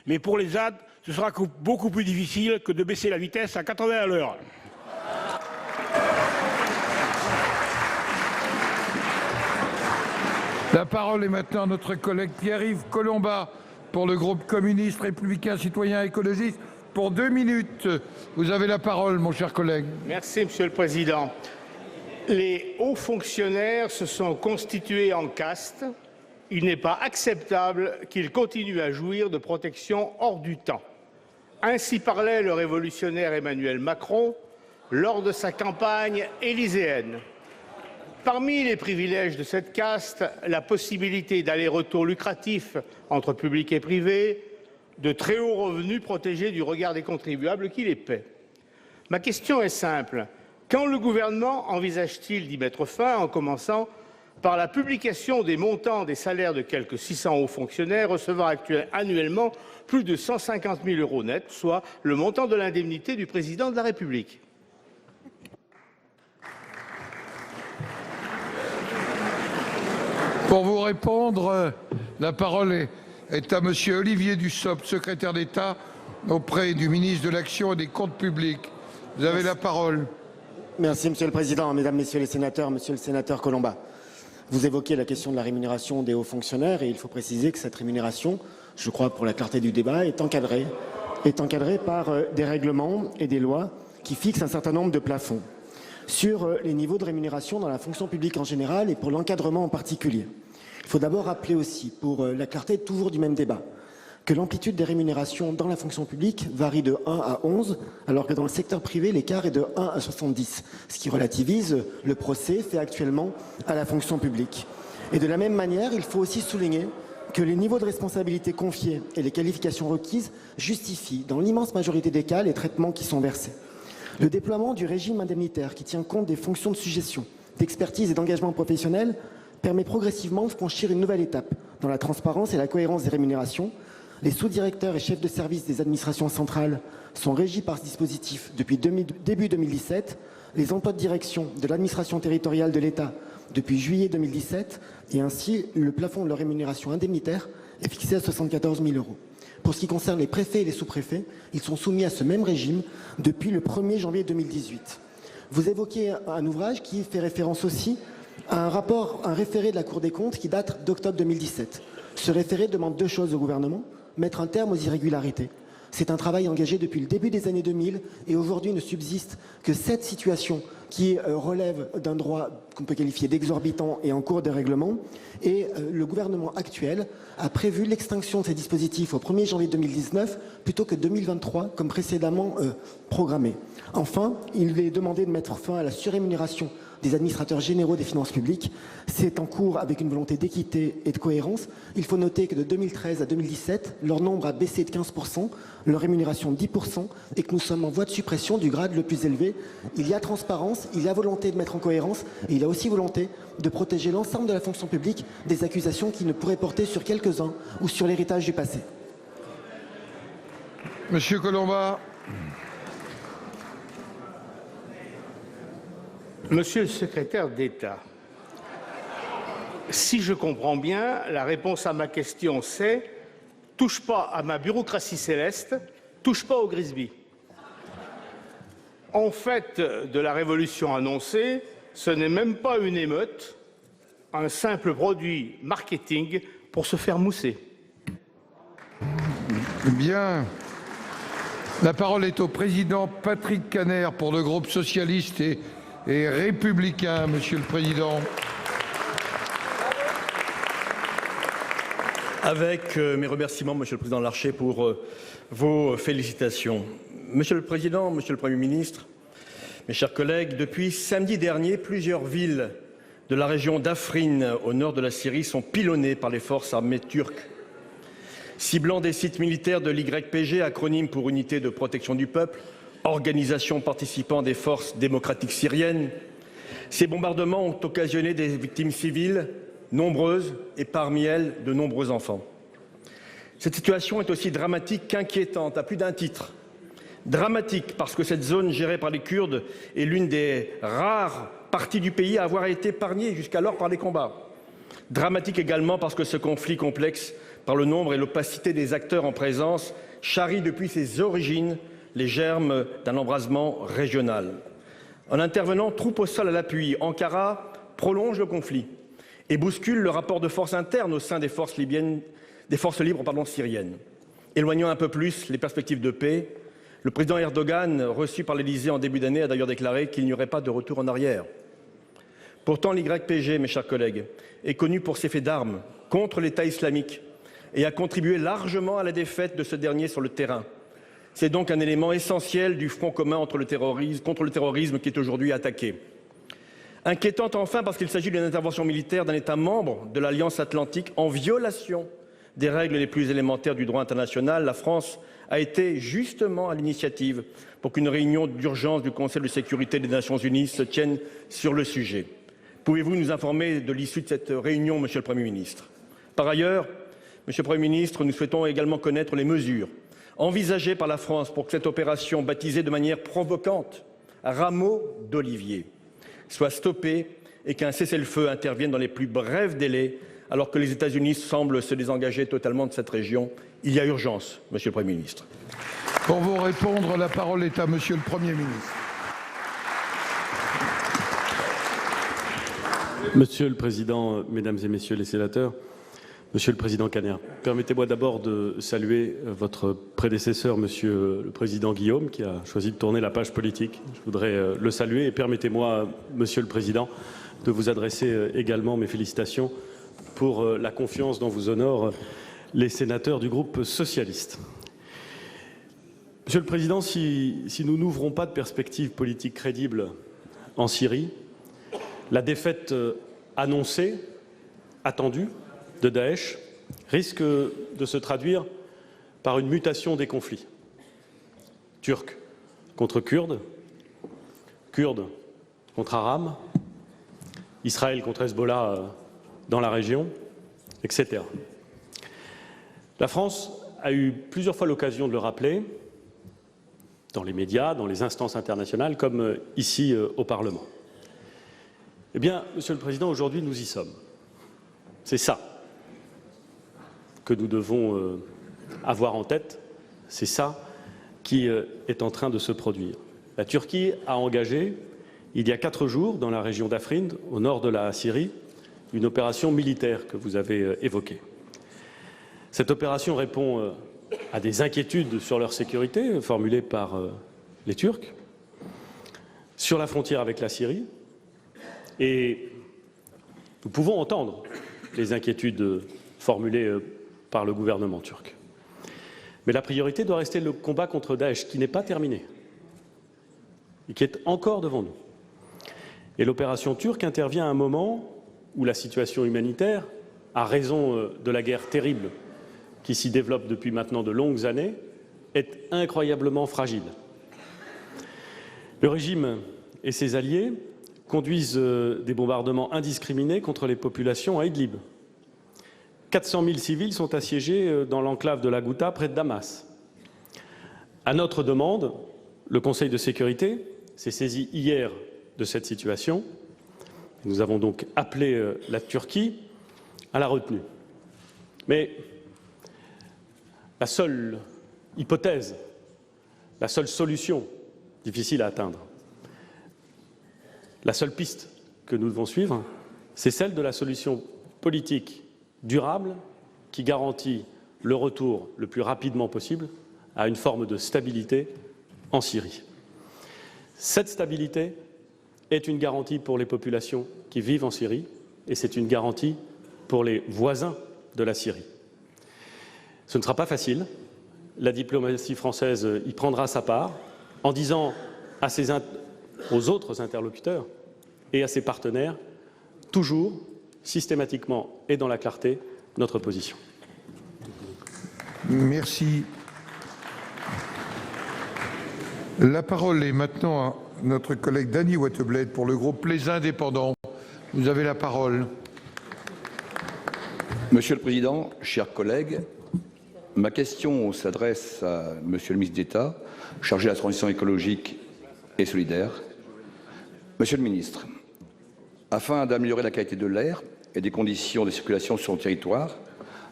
Mais pour les ZAD, ce sera beaucoup plus difficile que de baisser la vitesse à 80 à l'heure. La parole est maintenant à notre collègue Pierre-Yves Collombat pour le groupe communiste, républicain, citoyen, écologiste. Pour 2 minutes, vous avez la parole, mon cher collègue. Merci, Monsieur le Président. Les hauts fonctionnaires se sont constitués en caste. Il n'est pas acceptable qu'ils continuent à jouir de protections hors du temps. Ainsi parlait le révolutionnaire Emmanuel Macron lors de sa campagne élyséenne. Parmi les privilèges de cette caste, la possibilité d'aller-retour lucratif entre public et privé, de très hauts revenus protégés du regard des contribuables qui les paient. Ma question est simple. Quand le gouvernement envisage-t-il d'y mettre fin, en commençant par la publication des montants des salaires de quelques 600 hauts fonctionnaires recevant annuellement plus de 150 000 € net, soit le montant de l'indemnité du président de la République? Pour vous répondre, la parole est à Monsieur Olivier Dussopt, secrétaire d'État auprès du ministre de l'Action et des Comptes publics. Vous avez la parole. Merci Monsieur le Président, Mesdames, Messieurs les sénateurs, Monsieur le sénateur Collombat. Vous évoquez la question de la rémunération des hauts fonctionnaires et il faut préciser que cette rémunération, je crois pour la clarté du débat, est encadrée est encadré par des règlements et des lois qui fixent un certain nombre de plafonds sur les niveaux de rémunération dans la fonction publique en général et pour l'encadrement en particulier. Il faut d'abord rappeler aussi, pour la clarté toujours du même débat, que l'amplitude des rémunérations dans la fonction publique varie de 1 à 11, alors que dans le secteur privé, l'écart est de 1 à 70, ce qui relativise le procès fait actuellement à la fonction publique. Et de la même manière, il faut aussi souligner que les niveaux de responsabilité confiés et les qualifications requises justifient, dans l'immense majorité des cas, les traitements qui sont versés. Le déploiement du régime indemnitaire qui tient compte des fonctions de suggestion, d'expertise et d'engagement professionnel permet progressivement de franchir une nouvelle étape dans la transparence et la cohérence des rémunérations. Les sous-directeurs et chefs de service des administrations centrales sont régis par ce dispositif depuis début 2017, les emplois de direction de l'administration territoriale de l'État depuis juillet 2017, et ainsi le plafond de leur rémunération indemnitaire est fixé à 74 000 €. Pour ce qui concerne les préfets et les sous-préfets, ils sont soumis à ce même régime depuis le 1er janvier 2018. Vous évoquez un ouvrage qui fait référence aussi à un référé de la Cour des comptes qui date d'octobre 2017. Ce référé demande deux choses au gouvernement: mettre un terme aux irrégularités. C'est un travail engagé depuis le début des années 2000 et aujourd'hui ne subsiste que 7 situations qui relèvent d'un droit qu'on peut qualifier d'exorbitant et en cours de règlement. Et le gouvernement actuel a prévu l'extinction de ces dispositifs au 1er janvier 2019 plutôt que 2023 comme précédemment programmé. Enfin, il est demandé de mettre fin à la surrémunération des administrateurs généraux des finances publiques. C'est en cours avec une volonté d'équité et de cohérence. Il faut noter que de 2013 à 2017, leur nombre a baissé de 15%, leur rémunération de 10%, et que nous sommes en voie de suppression du grade le plus élevé. Il y a transparence, il y a volonté de mettre en cohérence, et il y a aussi volonté de protéger l'ensemble de la fonction publique des accusations qui ne pourraient porter sur quelques-uns ou sur l'héritage du passé. Monsieur Collombat. Monsieur le secrétaire d'État, si je comprends bien, la réponse à ma question c'est « touche pas à ma bureaucratie céleste, touche pas au Grisby ». En fait, de la révolution annoncée, ce n'est même pas une émeute, un simple produit marketing pour se faire mousser. Bien. La parole est au président Patrick Kanner pour le groupe socialiste et républicain, Monsieur le Président. Avec mes remerciements, Monsieur le Président Larcher, pour vos félicitations. Monsieur le Président, Monsieur le Premier ministre, mes chers collègues, depuis samedi dernier, plusieurs villes de la région d'Afrin, au nord de la Syrie, sont pilonnées par les forces armées turques. Ciblant des sites militaires de l'YPG, acronyme pour Unité de protection du peuple, organisation participant des forces démocratiques syriennes, ces bombardements ont occasionné des victimes civiles nombreuses et parmi elles de nombreux enfants. Cette situation est aussi dramatique qu'inquiétante à plus d'un titre. Dramatique parce que cette zone gérée par les Kurdes est l'une des rares parties du pays à avoir été épargnée jusqu'alors par les combats. Dramatique également parce que ce conflit complexe par le nombre et l'opacité des acteurs en présence charrie depuis ses origines les germes d'un embrasement régional. En intervenant troupe au sol à l'appui, Ankara prolonge le conflit et bouscule le rapport de force interne au sein des forces libres syriennes. Éloignant un peu plus les perspectives de paix, le président Erdogan, reçu par l'Élysée en début d'année, a d'ailleurs déclaré qu'il n'y aurait pas de retour en arrière. Pourtant, l'YPG, mes chers collègues, est connu pour ses faits d'armes contre l'État islamique et a contribué largement à la défaite de ce dernier sur le terrain. C'est donc un élément essentiel du front commun contre le terrorisme qui est aujourd'hui attaqué. Inquiétante enfin parce qu'il s'agit d'une intervention militaire d'un État membre de l'Alliance Atlantique en violation des règles les plus élémentaires du droit international. La France a été justement à l'initiative pour qu'une réunion d'urgence du Conseil de sécurité des Nations Unies se tienne sur le sujet. Pouvez-vous nous informer de l'issue de cette réunion, Monsieur le Premier ministre? Par ailleurs, Monsieur le Premier ministre, nous souhaitons également connaître les mesures envisagées par la France pour que cette opération, baptisée de manière provocante rameau d'olivier, soit stoppée et qu'un cessez-le-feu intervienne dans les plus brefs délais, alors que les États-Unis semblent se désengager totalement de cette région. Il y a urgence, Monsieur le Premier ministre. Pour vous répondre, la parole est à Monsieur le Premier ministre. Monsieur le Président, Mesdames et Messieurs les sénateurs, Monsieur le Président Caner, permettez-moi d'abord de saluer votre prédécesseur, Monsieur le Président Guillaume, qui a choisi de tourner la page politique. Je voudrais le saluer et permettez-moi, Monsieur le Président, de vous adresser également mes félicitations pour la confiance dont vous honorent les sénateurs du groupe socialiste. Monsieur le Président, si nous n'ouvrons pas de perspectives politiques crédibles en Syrie, la défaite annoncée, attendue, de Daesh risque de se traduire par une mutation des conflits. Turcs contre Kurdes, Kurdes contre Arabes, Israël contre Hezbollah dans la région, etc. La France a eu plusieurs fois l'occasion de le rappeler, dans les médias, dans les instances internationales, comme ici au Parlement. Eh bien, Monsieur le Président, aujourd'hui nous y sommes. C'est ça que nous devons avoir en tête, c'est ça qui est en train de se produire. La Turquie a engagé, il y a 4 jours, dans la région d'Afrin, au nord de la Syrie, une opération militaire que vous avez évoquée. Cette opération répond à des inquiétudes sur leur sécurité formulées par les Turcs, sur la frontière avec la Syrie, et nous pouvons entendre les inquiétudes formulées par le gouvernement turc. Mais la priorité doit rester le combat contre Daesh, qui n'est pas terminé et qui est encore devant nous. Et l'opération turque intervient à un moment où la situation humanitaire, à raison de la guerre terrible qui s'y développe depuis maintenant de longues années, est incroyablement fragile. Le régime et ses alliés conduisent des bombardements indiscriminés contre les populations à Idlib. 400 000 civils sont assiégés dans l'enclave de la Ghouta, près de Damas. À notre demande, le Conseil de sécurité s'est saisi hier de cette situation. Nous avons donc appelé la Turquie à la retenue. Mais la seule hypothèse, la seule solution difficile à atteindre, la seule piste que nous devons suivre, c'est celle de la solution politique durable qui garantit le retour le plus rapidement possible à une forme de stabilité en Syrie. Cette stabilité est une garantie pour les populations qui vivent en Syrie et c'est une garantie pour les voisins de la Syrie. Ce ne sera pas facile. La diplomatie française y prendra sa part en disant aux autres interlocuteurs et à ses partenaires, toujours, systématiquement et dans la clarté, notre position. Merci. La parole est maintenant à notre collègue Dany Wattebled pour le groupe Les Indépendants. Vous avez la parole. Monsieur le Président, chers collègues, ma question s'adresse à Monsieur le ministre d'État, chargé de la transition écologique et solidaire. Monsieur le ministre, afin d'améliorer la qualité de l'air et des conditions de circulation sur son territoire,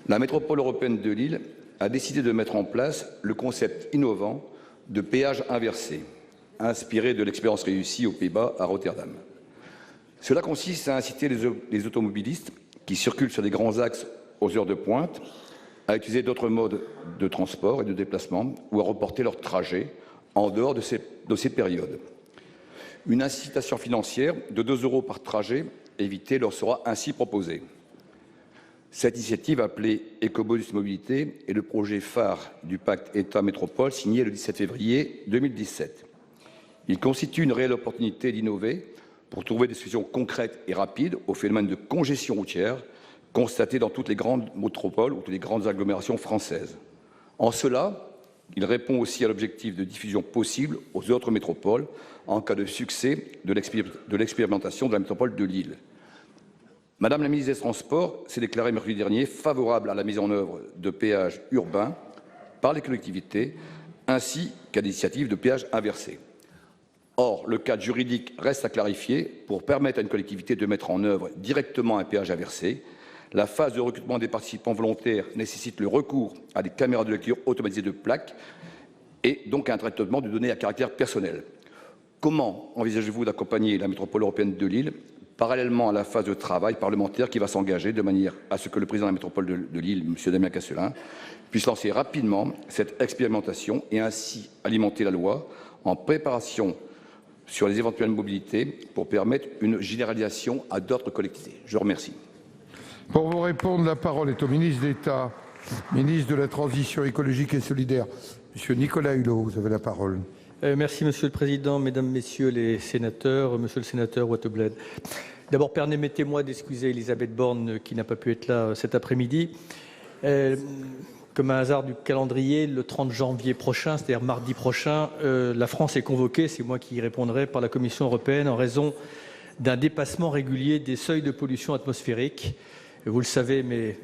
la métropole européenne de Lille a décidé de mettre en place le concept innovant de péage inversé, inspiré de l'expérience réussie aux Pays-Bas à Rotterdam. Cela consiste à inciter les automobilistes qui circulent sur des grands axes aux heures de pointe à utiliser d'autres modes de transport et de déplacement ou à reporter leur trajet en dehors de ces périodes. Une incitation financière de 2 € par trajet évité leur sera ainsi proposée. Cette initiative, appelée Écobonus Mobilité, est le projet phare du pacte État-Métropole signé le 17 février 2017. Il constitue une réelle opportunité d'innover pour trouver des solutions concrètes et rapides au phénomène de congestion routière constaté dans toutes les grandes métropoles ou toutes les grandes agglomérations françaises. En cela, il répond aussi à l'objectif de diffusion possible aux autres métropoles en cas de succès de l'expérimentation de la métropole de Lille. Madame la ministre des Transports s'est déclarée mercredi dernier favorable à la mise en œuvre de péages urbains par les collectivités ainsi qu'à l'initiative de péages inversés. Or, le cadre juridique reste à clarifier pour permettre à une collectivité de mettre en œuvre directement un péage inversé. La phase de recrutement des participants volontaires nécessite le recours à des caméras de lecture automatisées de plaques et donc à un traitement de données à caractère personnel. Comment envisagez-vous d'accompagner la métropole européenne de Lille parallèlement à la phase de travail parlementaire qui va s'engager, de manière à ce que le président de la métropole de Lille, M. Damien Casselin, puisse lancer rapidement cette expérimentation et ainsi alimenter la loi en préparation sur les éventuelles mobilités pour permettre une généralisation à d'autres collectivités. Je vous remercie. Pour vous répondre, la parole est au ministre d'État, ministre de la Transition écologique et solidaire. Monsieur Nicolas Hulot, vous avez la parole. Merci Monsieur le Président, Mesdames, Messieurs les sénateurs, Monsieur le sénateur Wattebled. D'abord, permettez-moi d'excuser Elisabeth Borne qui n'a pas pu être là cet après-midi. Comme un hasard du calendrier, le 30 janvier prochain, c'est-à-dire mardi prochain, la France est convoquée, c'est moi qui y répondrai, par la Commission européenne en raison d'un dépassement régulier des seuils de pollution atmosphérique. Vous le savez, mais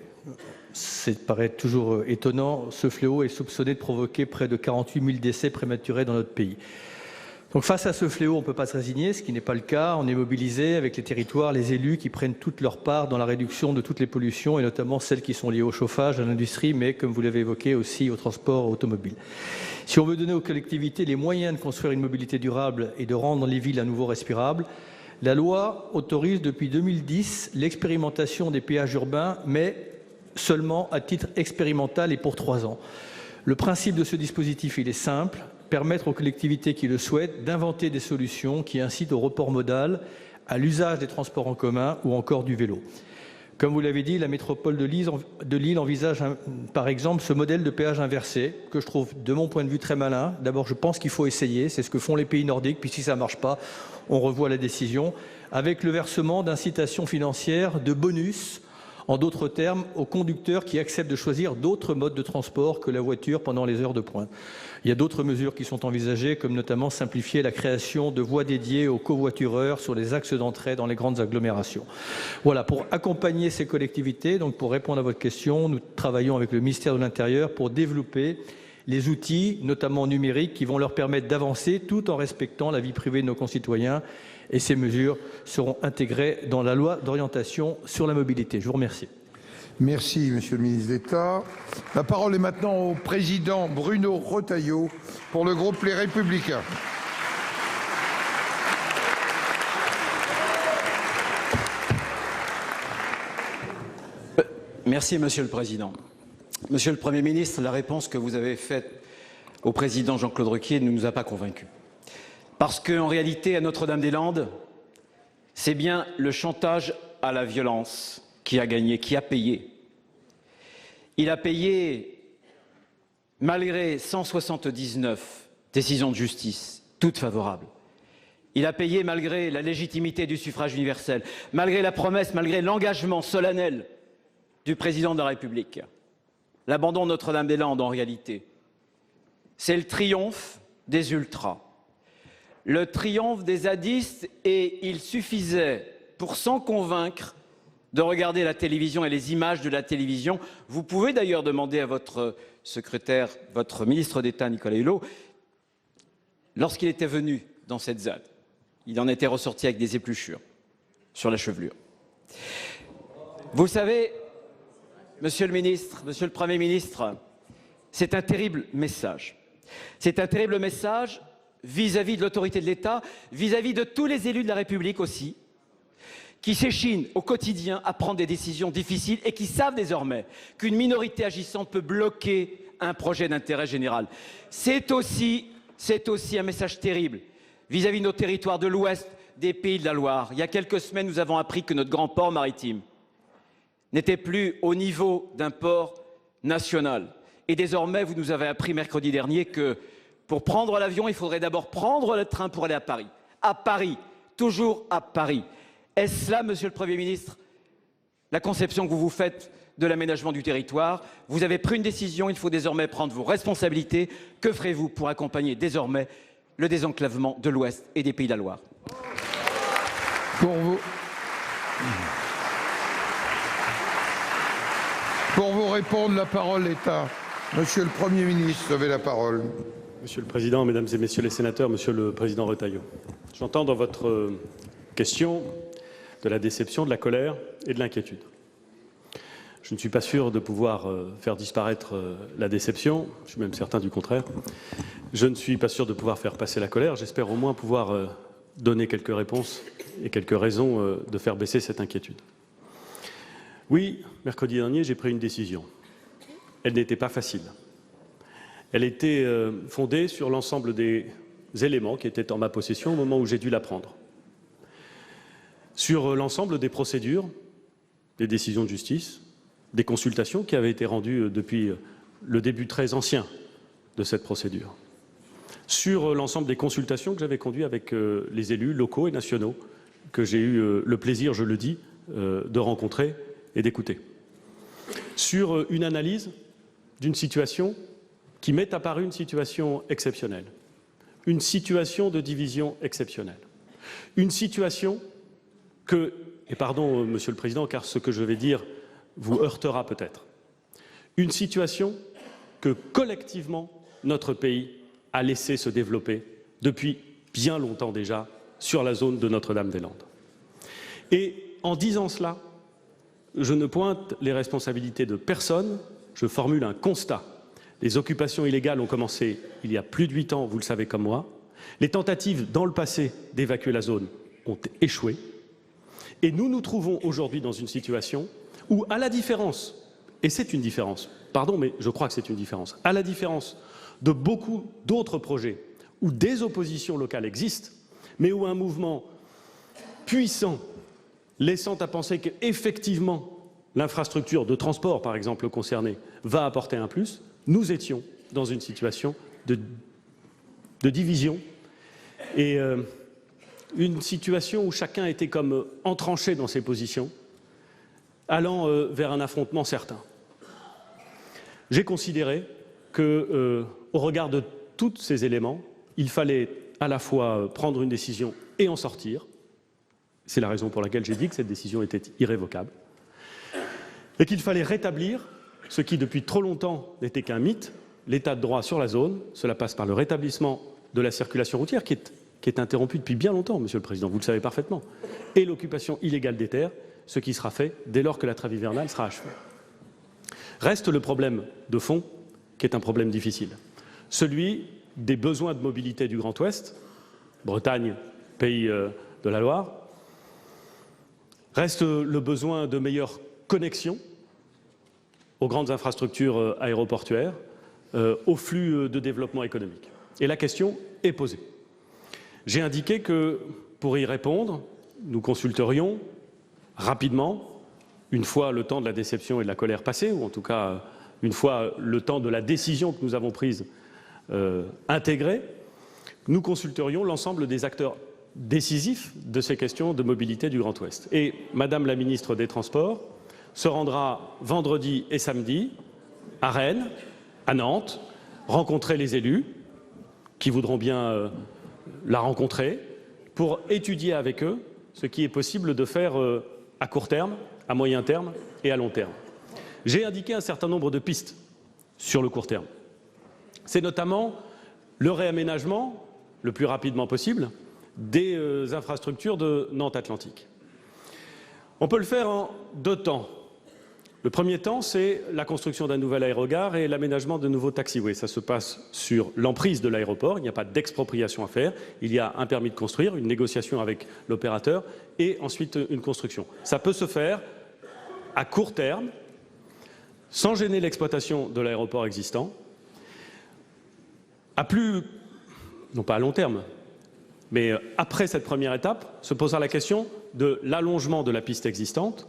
ça paraît toujours étonnant, ce fléau est soupçonné de provoquer près de 48 000 décès prématurés dans notre pays. Donc face à ce fléau, on ne peut pas se résigner, ce qui n'est pas le cas. On est mobilisé avec les territoires, les élus qui prennent toute leur part dans la réduction de toutes les pollutions et notamment celles qui sont liées au chauffage, à l'industrie, mais comme vous l'avez évoqué aussi au transport automobile. Si on veut donner aux collectivités les moyens de construire une mobilité durable et de rendre les villes à nouveau respirables, la loi autorise depuis 2010 l'expérimentation des péages urbains, mais seulement à titre expérimental et pour 3 ans. Le principe de ce dispositif, il est simple, permettre aux collectivités qui le souhaitent d'inventer des solutions qui incitent au report modal, à l'usage des transports en commun ou encore du vélo. Comme vous l'avez dit, la métropole de Lille envisage par exemple ce modèle de péage inversé que je trouve de mon point de vue très malin. D'abord, je pense qu'il faut essayer, c'est ce que font les pays nordiques, puis si ça ne marche pas, on revoit la décision, avec le versement d'incitations financières, de bonus, en d'autres termes, aux conducteurs qui acceptent de choisir d'autres modes de transport que la voiture pendant les heures de pointe. Il y a d'autres mesures qui sont envisagées, comme notamment simplifier la création de voies dédiées aux covoitureurs sur les axes d'entrée dans les grandes agglomérations. Voilà, pour accompagner ces collectivités, donc pour répondre à votre question, nous travaillons avec le ministère de l'Intérieur pour développer les outils, notamment numériques, qui vont leur permettre d'avancer tout en respectant la vie privée de nos concitoyens. Et ces mesures seront intégrées dans la loi d'orientation sur la mobilité. Je vous remercie. Merci, Monsieur le ministre d'État. La parole est maintenant au président Bruno Retailleau pour le groupe Les Républicains. Merci, Monsieur le Président. Monsieur le Premier ministre, la réponse que vous avez faite au président Jean-Claude Requier ne nous a pas convaincus. Parce qu'en réalité, à Notre-Dame-des-Landes, c'est bien le chantage à la violence qui a gagné, qui a payé. Il a payé malgré 179 décisions de justice, toutes favorables. Il a payé malgré la légitimité du suffrage universel, malgré la promesse, malgré l'engagement solennel du président de la République. L'abandon de Notre-Dame-des-Landes, en réalité, c'est le triomphe des ultras. Le triomphe des zadistes, et il suffisait, pour s'en convaincre, de regarder la télévision et les images de la télévision. Vous pouvez d'ailleurs demander à votre secrétaire, votre ministre d'État, Nicolas Hulot, lorsqu'il était venu dans cette ZAD, il en était ressorti avec des épluchures sur la chevelure. Vous savez, Monsieur le ministre, Monsieur le Premier ministre, c'est un terrible message. C'est un terrible message vis-à-vis de l'autorité de l'État, vis-à-vis de tous les élus de la République aussi, qui s'échinent au quotidien à prendre des décisions difficiles et qui savent désormais qu'une minorité agissante peut bloquer un projet d'intérêt général. C'est aussi un message terrible vis-à-vis de nos territoires de l'Ouest, des Pays de la Loire. Il y a quelques semaines, nous avons appris que notre grand port maritime n'était plus au niveau d'un port national. Et désormais, vous nous avez appris mercredi dernier que pour prendre l'avion, il faudrait d'abord prendre le train pour aller à Paris. À Paris, toujours à Paris. Est-ce là, Monsieur le Premier ministre, la conception que vous vous faites de l'aménagement du territoire? Vous avez pris une décision, il faut désormais prendre vos responsabilités. Que ferez-vous pour accompagner désormais le désenclavement de l'Ouest et des Pays de la Loire? Pour vous répondre, la parole est à Monsieur le Premier ministre. Vous avez la parole. Monsieur le Président, Mesdames et Messieurs les sénateurs, Monsieur le Président Retailleau, j'entends dans votre question de la déception, de la colère et de l'inquiétude. Je ne suis pas sûr de pouvoir faire disparaître la déception, je suis même certain du contraire. Je ne suis pas sûr de pouvoir faire passer la colère, j'espère au moins pouvoir donner quelques réponses et quelques raisons de faire baisser cette inquiétude. Oui, mercredi dernier, j'ai pris une décision. Elle n'était pas facile. Elle était fondée sur l'ensemble des éléments qui étaient en ma possession au moment où j'ai dû la prendre. Sur l'ensemble des procédures, des décisions de justice, des consultations qui avaient été rendues depuis le début très ancien de cette procédure. Sur l'ensemble des consultations que j'avais conduites avec les élus locaux et nationaux, que j'ai eu le plaisir, je le dis, de rencontrer et d'écouter. Sur une analyse d'une situation qui m'est apparue une situation exceptionnelle, une situation de division exceptionnelle, une situation que, et pardon Monsieur le Président, car ce que je vais dire vous heurtera peut-être, une situation que collectivement notre pays a laissé se développer depuis bien longtemps déjà sur la zone de Notre-Dame-des-Landes. Et en disant cela, je ne pointe les responsabilités de personne, je formule un constat. Les occupations illégales ont commencé il y a plus de 8 ans, vous le savez comme moi. Les tentatives dans le passé d'évacuer la zone ont échoué. Et nous nous trouvons aujourd'hui dans une situation où, à la différence, et c'est une différence, pardon, mais je crois que c'est une différence, à la différence de beaucoup d'autres projets où des oppositions locales existent, mais où un mouvement puissant, laissant à penser qu'effectivement l'infrastructure de transport, par exemple, concernée, va apporter un plus, nous étions dans une situation de division et une situation où chacun était comme entranché dans ses positions, allant vers un affrontement certain. J'ai considéré que, au regard de tous ces éléments, il fallait à la fois prendre une décision et en sortir. C'est la raison pour laquelle j'ai dit que cette décision était irrévocable. Et qu'il fallait rétablir ce qui, depuis trop longtemps, n'était qu'un mythe, l'état de droit sur la zone. Cela passe par le rétablissement de la circulation routière, qui est interrompue depuis bien longtemps, Monsieur le Président, vous le savez parfaitement, et l'occupation illégale des terres, ce qui sera fait dès lors que la trêve hivernale sera achevée. Reste le problème de fond, qui est un problème difficile, celui des besoins de mobilité du Grand Ouest, Bretagne, pays de la Loire. Reste le besoin de meilleures connexions aux grandes infrastructures aéroportuaires, aux flux de développement économique. Et la question est posée. J'ai indiqué que, pour y répondre, nous consulterions rapidement, une fois le temps de la déception et de la colère passé, ou en tout cas une fois le temps de la décision que nous avons prise intégrée, nous consulterions l'ensemble des acteurs décisifs de ces questions de mobilité du Grand Ouest. Et Madame la ministre des Transports se rendra vendredi et samedi à Rennes, à Nantes, rencontrer les élus qui voudront bien la rencontrer pour étudier avec eux ce qui est possible de faire à court terme, à moyen terme et à long terme. J'ai indiqué un certain nombre de pistes sur le court terme. C'est notamment le réaménagement, le plus rapidement possible, des infrastructures de Nantes Atlantique. On peut le faire en 2 temps. Le premier temps, c'est la construction d'un nouvel aérogare et l'aménagement de nouveaux taxiways. Ça se passe sur l'emprise de l'aéroport, il n'y a pas d'expropriation à faire, il y a un permis de construire, une négociation avec l'opérateur et ensuite une construction. Ça peut se faire à court terme, sans gêner l'exploitation de l'aéroport existant, non pas à long terme, mais après cette première étape, se posera la question de l'allongement de la piste existante,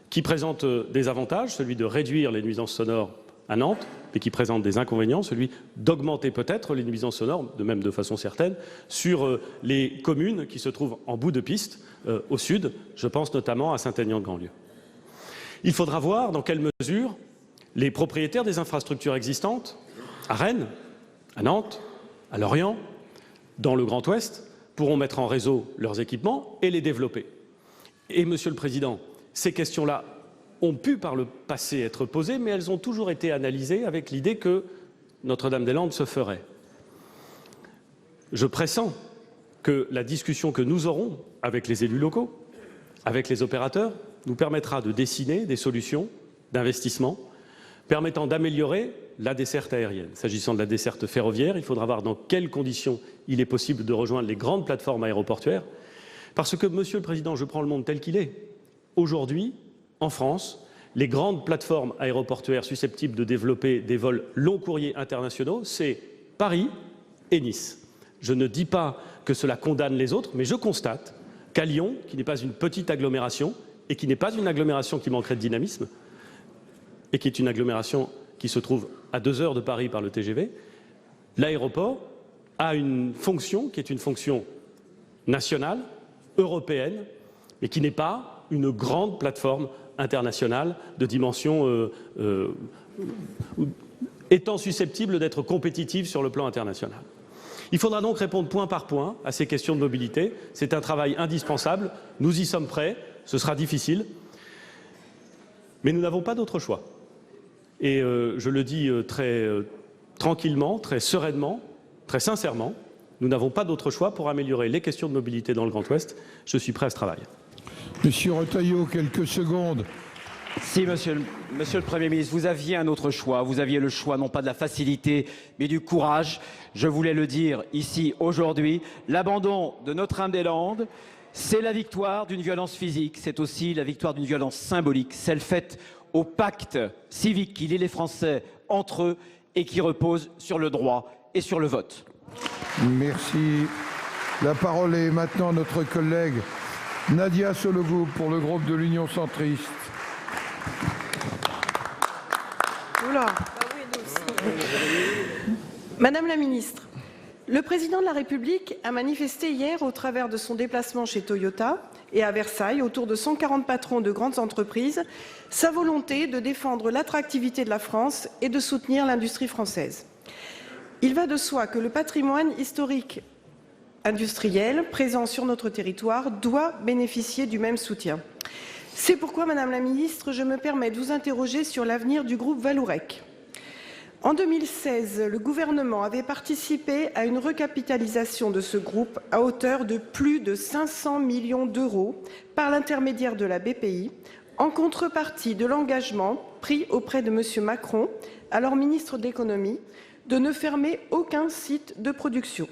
qui présente des avantages, celui de réduire les nuisances sonores à Nantes, mais qui présente des inconvénients, celui d'augmenter peut-être les nuisances sonores, de même de façon certaine, sur les communes qui se trouvent en bout de piste, au sud, je pense notamment à Saint-Aignan-de-Grandlieu. Il faudra voir dans quelle mesure les propriétaires des infrastructures existantes, à Rennes, à Nantes, à Lorient, dans le Grand Ouest, pourront mettre en réseau leurs équipements et les développer. Et, Monsieur le Président, ces questions-là ont pu par le passé être posées, mais elles ont toujours été analysées avec l'idée que Notre-Dame-des-Landes se ferait. Je pressens que la discussion que nous aurons avec les élus locaux, avec les opérateurs, nous permettra de dessiner des solutions d'investissement permettant d'améliorer la desserte aérienne. S'agissant de la desserte ferroviaire, il faudra voir dans quelles conditions il est possible de rejoindre les grandes plateformes aéroportuaires, Parce que, Monsieur le Président, je prends le monde tel qu'il est. Aujourd'hui, en France, les grandes plateformes aéroportuaires susceptibles de développer des vols long courriers internationaux, c'est Paris et Nice. Je ne dis pas que cela condamne les autres, mais je constate qu'à Lyon, qui n'est pas une petite agglomération, et qui n'est pas une agglomération qui manquerait de dynamisme, et qui est une agglomération qui se trouve à 2 heures de Paris par le TGV, l'aéroport a une fonction qui est une fonction nationale, européenne, mais qui n'est pas une grande plateforme internationale de dimension étant susceptible d'être compétitive sur le plan international. Il faudra donc répondre point par point à ces questions de mobilité. C'est un travail indispensable. Nous y sommes prêts. Ce sera difficile. Mais nous n'avons pas d'autre choix. Et je le dis très tranquillement, très sereinement, très sincèrement, nous n'avons pas d'autre choix pour améliorer les questions de mobilité dans le Grand Ouest. Je suis prêt à ce travail. Monsieur Retailleau, quelques secondes. Si, monsieur le Premier ministre, vous aviez un autre choix. Vous aviez le choix non pas de la facilité, mais du courage. Je voulais le dire ici aujourd'hui. L'abandon de Notre-Dame-des-Landes, c'est la victoire d'une violence physique. C'est aussi la victoire d'une violence symbolique, celle faite au pacte civique qui lie les Français entre eux et qui repose sur le droit et sur le vote. Merci. La parole est maintenant à notre collègue Nadia Sollogoub pour le groupe de l'Union centriste. Oula. Madame la ministre, le président de la République a manifesté hier au travers de son déplacement chez Toyota et à Versailles autour de 140 patrons de grandes entreprises sa volonté de défendre l'attractivité de la France et de soutenir l'industrie française. Il va de soi que le patrimoine historique industriel présent sur notre territoire doit bénéficier du même soutien. C'est pourquoi, Madame la Ministre, je me permets de vous interroger sur l'avenir du groupe Vallourec. En 2016, le gouvernement avait participé à une recapitalisation de ce groupe à hauteur de plus de 500 millions d'euros par l'intermédiaire de la BPI, en contrepartie de l'engagement pris auprès de M. Macron, alors ministre de l'économie, de ne fermer aucun site de production.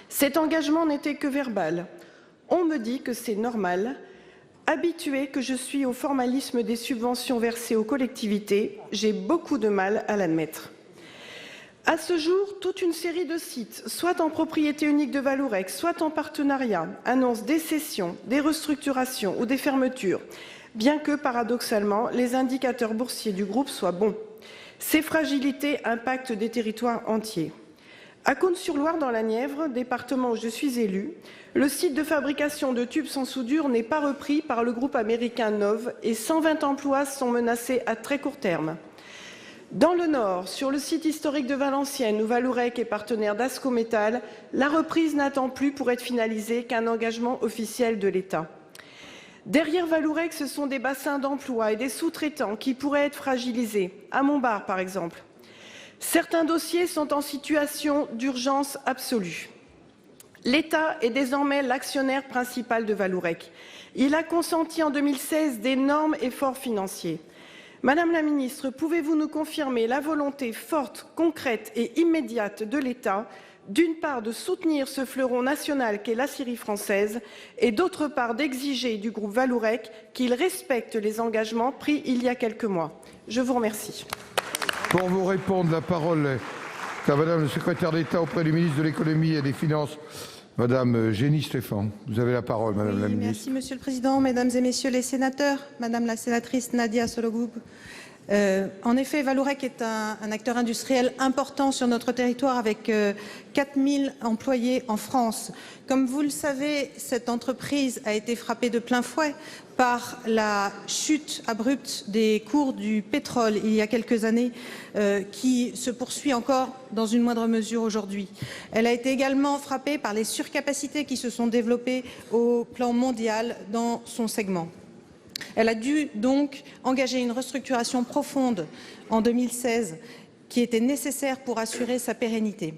Cet engagement n'était que verbal. On me dit que c'est normal. Habituée que je suis au formalisme des subventions versées aux collectivités, j'ai beaucoup de mal à l'admettre. À ce jour, toute une série de sites, soit en propriété unique de Vallourec, soit en partenariat, annoncent des cessions, des restructurations ou des fermetures, bien que, paradoxalement, les indicateurs boursiers du groupe soient bons. Ces fragilités impactent des territoires entiers. À Cosne-sur-Loire, dans la Nièvre, département où je suis élue, le site de fabrication de tubes sans soudure n'est pas repris par le groupe américain Nove et 120 emplois sont menacés à très court terme. Dans le Nord, sur le site historique de Valenciennes, où Vallourec est partenaire d'Ascométal, la reprise n'attend plus pour être finalisée qu'un engagement officiel de l'État. Derrière Vallourec, ce sont des bassins d'emploi et des sous-traitants qui pourraient être fragilisés, à Montbard par exemple. Certains dossiers sont en situation d'urgence absolue. L'État est désormais l'actionnaire principal de Vallourec. Il a consenti en 2016 d'énormes efforts financiers. Madame la ministre, pouvez-vous nous confirmer la volonté forte, concrète et immédiate de l'État, d'une part de soutenir ce fleuron national qu'est l'aciérie française et d'autre part d'exiger du groupe Vallourec qu'il respecte les engagements pris il y a quelques mois? Je vous remercie. Pour vous répondre, la parole est à Madame le secrétaire d'État auprès du ministre de l'Économie et des Finances, Madame Génie Stéphane. Vous avez la parole, Madame la ministre. Merci, Monsieur le Président, Mesdames et Messieurs les sénateurs, Madame la sénatrice Nadia Sollogoub. En effet, Vallourec est un acteur industriel important sur notre territoire avec 4000 employés en France. Comme vous le savez, cette entreprise a été frappée de plein fouet par la chute abrupte des cours du pétrole il y a quelques années, qui se poursuit encore dans une moindre mesure aujourd'hui. Elle a été également frappée par les surcapacités qui se sont développées au plan mondial dans son segment. Elle a dû donc engager une restructuration profonde en 2016 qui était nécessaire pour assurer sa pérennité.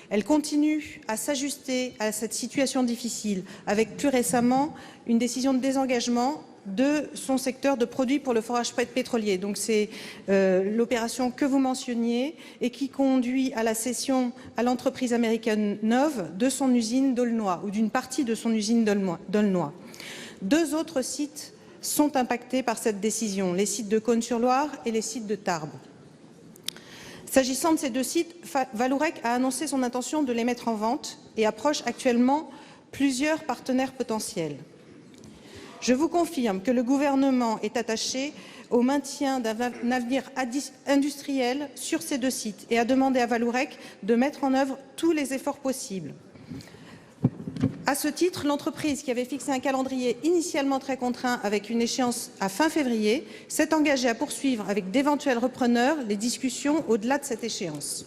Elle continue à s'ajuster à cette situation difficile avec plus récemment une décision de désengagement de son secteur de produits pour le forage pétrolier. Donc c'est l'opération que vous mentionniez et qui conduit à la cession à l'entreprise américaine Nove de son usine d'Aulnoy ou d'une partie de son usine d'Aulnoy. 2 autres sites sont impactés par cette décision, les sites de Cosne-sur-Loire et les sites de Tarbes. S'agissant de ces 2 sites, Vallourec a annoncé son intention de les mettre en vente et approche actuellement plusieurs partenaires potentiels. Je vous confirme que le gouvernement est attaché au maintien d'un avenir industriel sur ces 2 sites et a demandé à Vallourec de mettre en œuvre tous les efforts possibles. À ce titre, l'entreprise, qui avait fixé un calendrier initialement très contraint avec une échéance à fin février, s'est engagée à poursuivre avec d'éventuels repreneurs les discussions au-delà de cette échéance.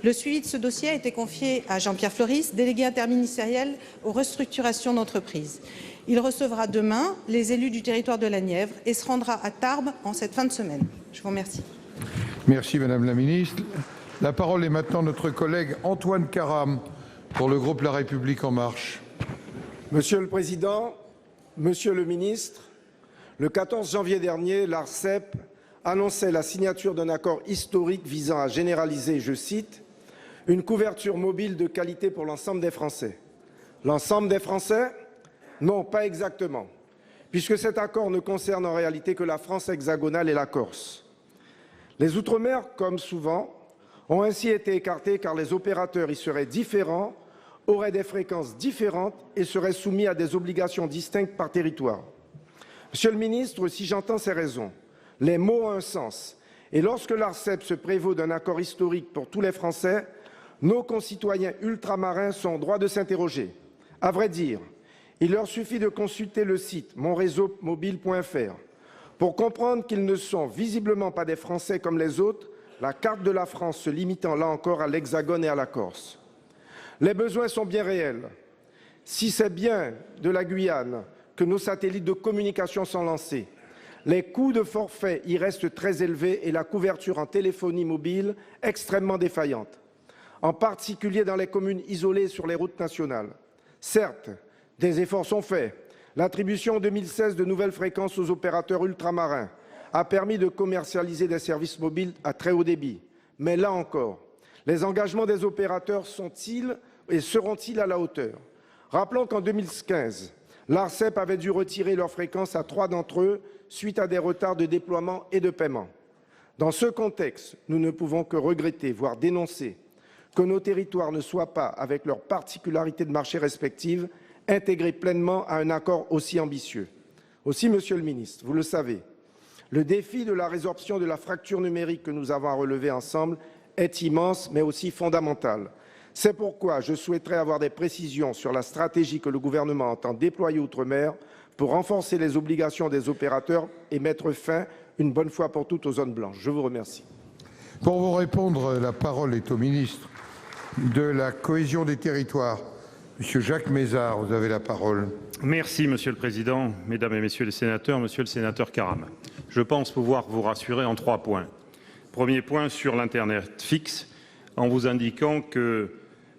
Le suivi de ce dossier a été confié à Jean-Pierre Floris, délégué interministériel aux restructurations d'entreprises. Il recevra demain les élus du territoire de la Nièvre et se rendra à Tarbes en cette fin de semaine. Je vous remercie. Merci Madame la Ministre. La parole est maintenant notre collègue Antoine Karam pour le groupe La République En Marche. Monsieur le Président, Monsieur le Ministre, le 14 janvier dernier, l'ARCEP annonçait la signature d'un accord historique visant à généraliser, je cite, « une couverture mobile de qualité pour l'ensemble des Français ». L'ensemble des Français? Non, pas exactement, puisque cet accord ne concerne en réalité que la France hexagonale et la Corse. Les Outre-mer, comme souvent, ont ainsi été écartés car les opérateurs y seraient différents, auraient des fréquences différentes et seraient soumis à des obligations distinctes par territoire. Monsieur le ministre, si j'entends ces raisons, les mots ont un sens. Et lorsque l'ARCEP se prévaut d'un accord historique pour tous les Français, nos concitoyens ultramarins sont en droit de s'interroger. À vrai dire, il leur suffit de consulter le site monréseaumobile.fr pour comprendre qu'ils ne sont visiblement pas des Français comme les autres, la carte de la France se limitant là encore à l'Hexagone et à la Corse. Les besoins sont bien réels. Si c'est bien de la Guyane que nos satellites de communication sont lancés, les coûts de forfait y restent très élevés et la couverture en téléphonie mobile extrêmement défaillante, en particulier dans les communes isolées sur les routes nationales. Certes, des efforts sont faits. L'attribution en 2016 de nouvelles fréquences aux opérateurs ultramarins a permis de commercialiser des services mobiles à très haut débit. Mais là encore, les engagements des opérateurs sont-ils et seront-ils à la hauteur? Rappelons qu'en 2015, l'ARCEP avait dû retirer leurs fréquences à 3 d'entre eux suite à des retards de déploiement et de paiement. Dans ce contexte, nous ne pouvons que regretter, voire dénoncer, que nos territoires ne soient pas, avec leurs particularités de marché respectives, intégrés pleinement à un accord aussi ambitieux. Aussi, Monsieur le Ministre, vous le savez, le défi de la résorption de la fracture numérique que nous avons à relever ensemble est immense, mais aussi fondamental. C'est pourquoi je souhaiterais avoir des précisions sur la stratégie que le gouvernement entend déployer outre-mer pour renforcer les obligations des opérateurs et mettre fin, une bonne fois pour toutes, aux zones blanches. Je vous remercie. Pour vous répondre, la parole est au ministre de la Cohésion des Territoires. Monsieur Jacques Mézard, vous avez la parole. Merci, Monsieur le Président, Mesdames et Messieurs les sénateurs, Monsieur le sénateur Karam. Je pense pouvoir vous rassurer en 3 points. Premier point sur l'Internet fixe, en vous indiquant que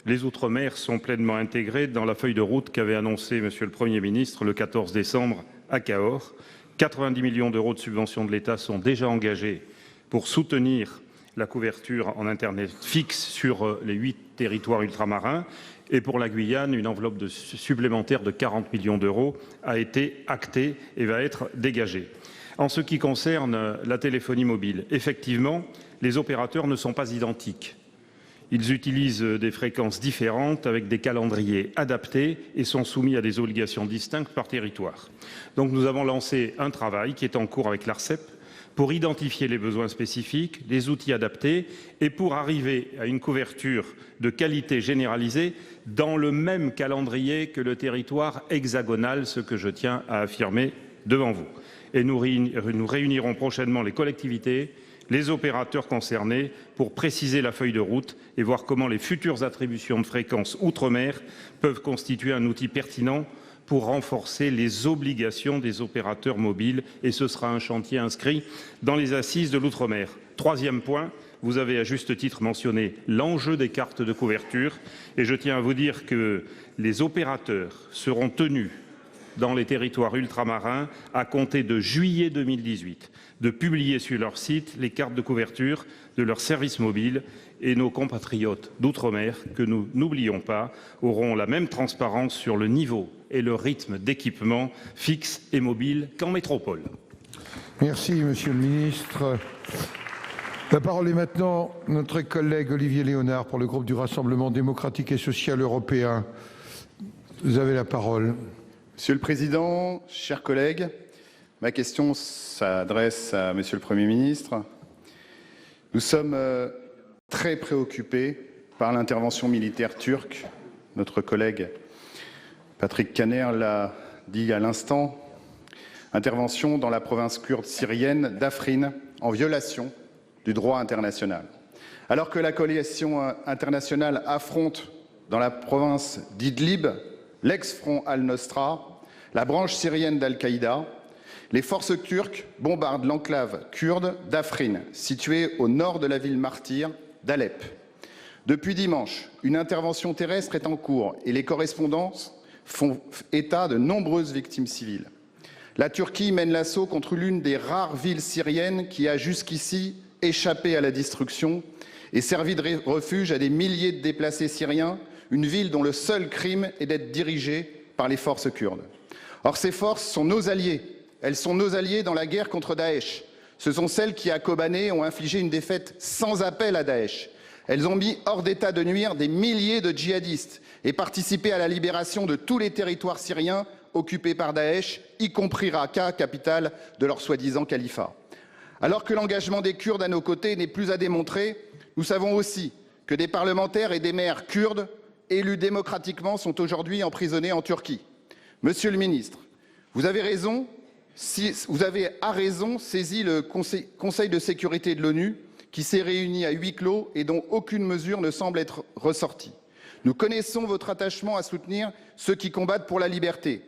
les Outre-mer sont pleinement intégrés dans la feuille de route qu'avait annoncée Monsieur le Premier ministre le 14 décembre à Cahors. 90 millions d'euros de subventions de l'État sont déjà engagés pour soutenir la couverture en Internet fixe sur les 8 territoires ultramarins. Et pour la Guyane, une enveloppe supplémentaire de 40 millions d'euros a été actée et va être dégagée. En ce qui concerne la téléphonie mobile, effectivement, les opérateurs ne sont pas identiques. Ils utilisent des fréquences différentes avec des calendriers adaptés et sont soumis à des obligations distinctes par territoire. Donc nous avons lancé un travail qui est en cours avec l'ARCEP pour identifier les besoins spécifiques, les outils adaptés et pour arriver à une couverture de qualité généralisée dans le même calendrier que le territoire hexagonal, ce que je tiens à affirmer devant vous. Et nous réunirons prochainement les collectivités, les opérateurs concernés pour préciser la feuille de route et voir comment les futures attributions de fréquences outre-mer peuvent constituer un outil pertinent pour renforcer les obligations des opérateurs mobiles. Et ce sera un chantier inscrit dans les assises de l'outre-mer. Troisième point, vous avez à juste titre mentionné l'enjeu des cartes de couverture. Et je tiens à vous dire que les opérateurs seront tenus dans les territoires ultramarins à compter de juillet 2018, de publier sur leur site les cartes de couverture de leurs services mobiles et nos compatriotes d'outre-mer, que nous n'oublions pas, auront la même transparence sur le niveau et le rythme d'équipement fixe et mobile qu'en métropole. Merci, Monsieur le Ministre. La parole est maintenant à notre collègue Olivier Léonard pour le groupe du Rassemblement démocratique et social européen. Vous avez la parole. Monsieur le Président, chers collègues, ma question s'adresse à Monsieur le Premier ministre. Nous sommes très préoccupés par l'intervention militaire turque. Notre collègue Patrick Kanner l'a dit à l'instant. Intervention dans la province kurde syrienne d'Afrin en violation du droit international. Alors que la coalition internationale affronte dans la province d'Idlib l'ex-front al-Nosra, la branche syrienne d'Al-Qaïda, les forces turques bombardent l'enclave kurde d'Afrin, située au nord de la ville martyre d'Alep. Depuis dimanche, une intervention terrestre est en cours et les correspondances font état de nombreuses victimes civiles. La Turquie mène l'assaut contre l'une des rares villes syriennes qui a jusqu'ici échappé à la destruction et servi de refuge à des milliers de déplacés syriens, une ville dont le seul crime est d'être dirigée par les forces kurdes. Or, ces forces sont nos alliés. Elles sont nos alliés dans la guerre contre Daesh. Ce sont celles qui, à Kobané, ont infligé une défaite sans appel à Daesh. Elles ont mis hors d'état de nuire des milliers de djihadistes et participé à la libération de tous les territoires syriens occupés par Daesh, y compris Raqqa, capitale de leur soi-disant califat. Alors que l'engagement des Kurdes à nos côtés n'est plus à démontrer, nous savons aussi que des parlementaires et des maires kurdes élus démocratiquement sont aujourd'hui emprisonnés en Turquie. Monsieur le ministre, vous avez à raison saisi le Conseil de sécurité de l'ONU qui s'est réuni à huis clos et dont aucune mesure ne semble être ressortie. Nous connaissons votre attachement à soutenir ceux qui combattent pour la liberté.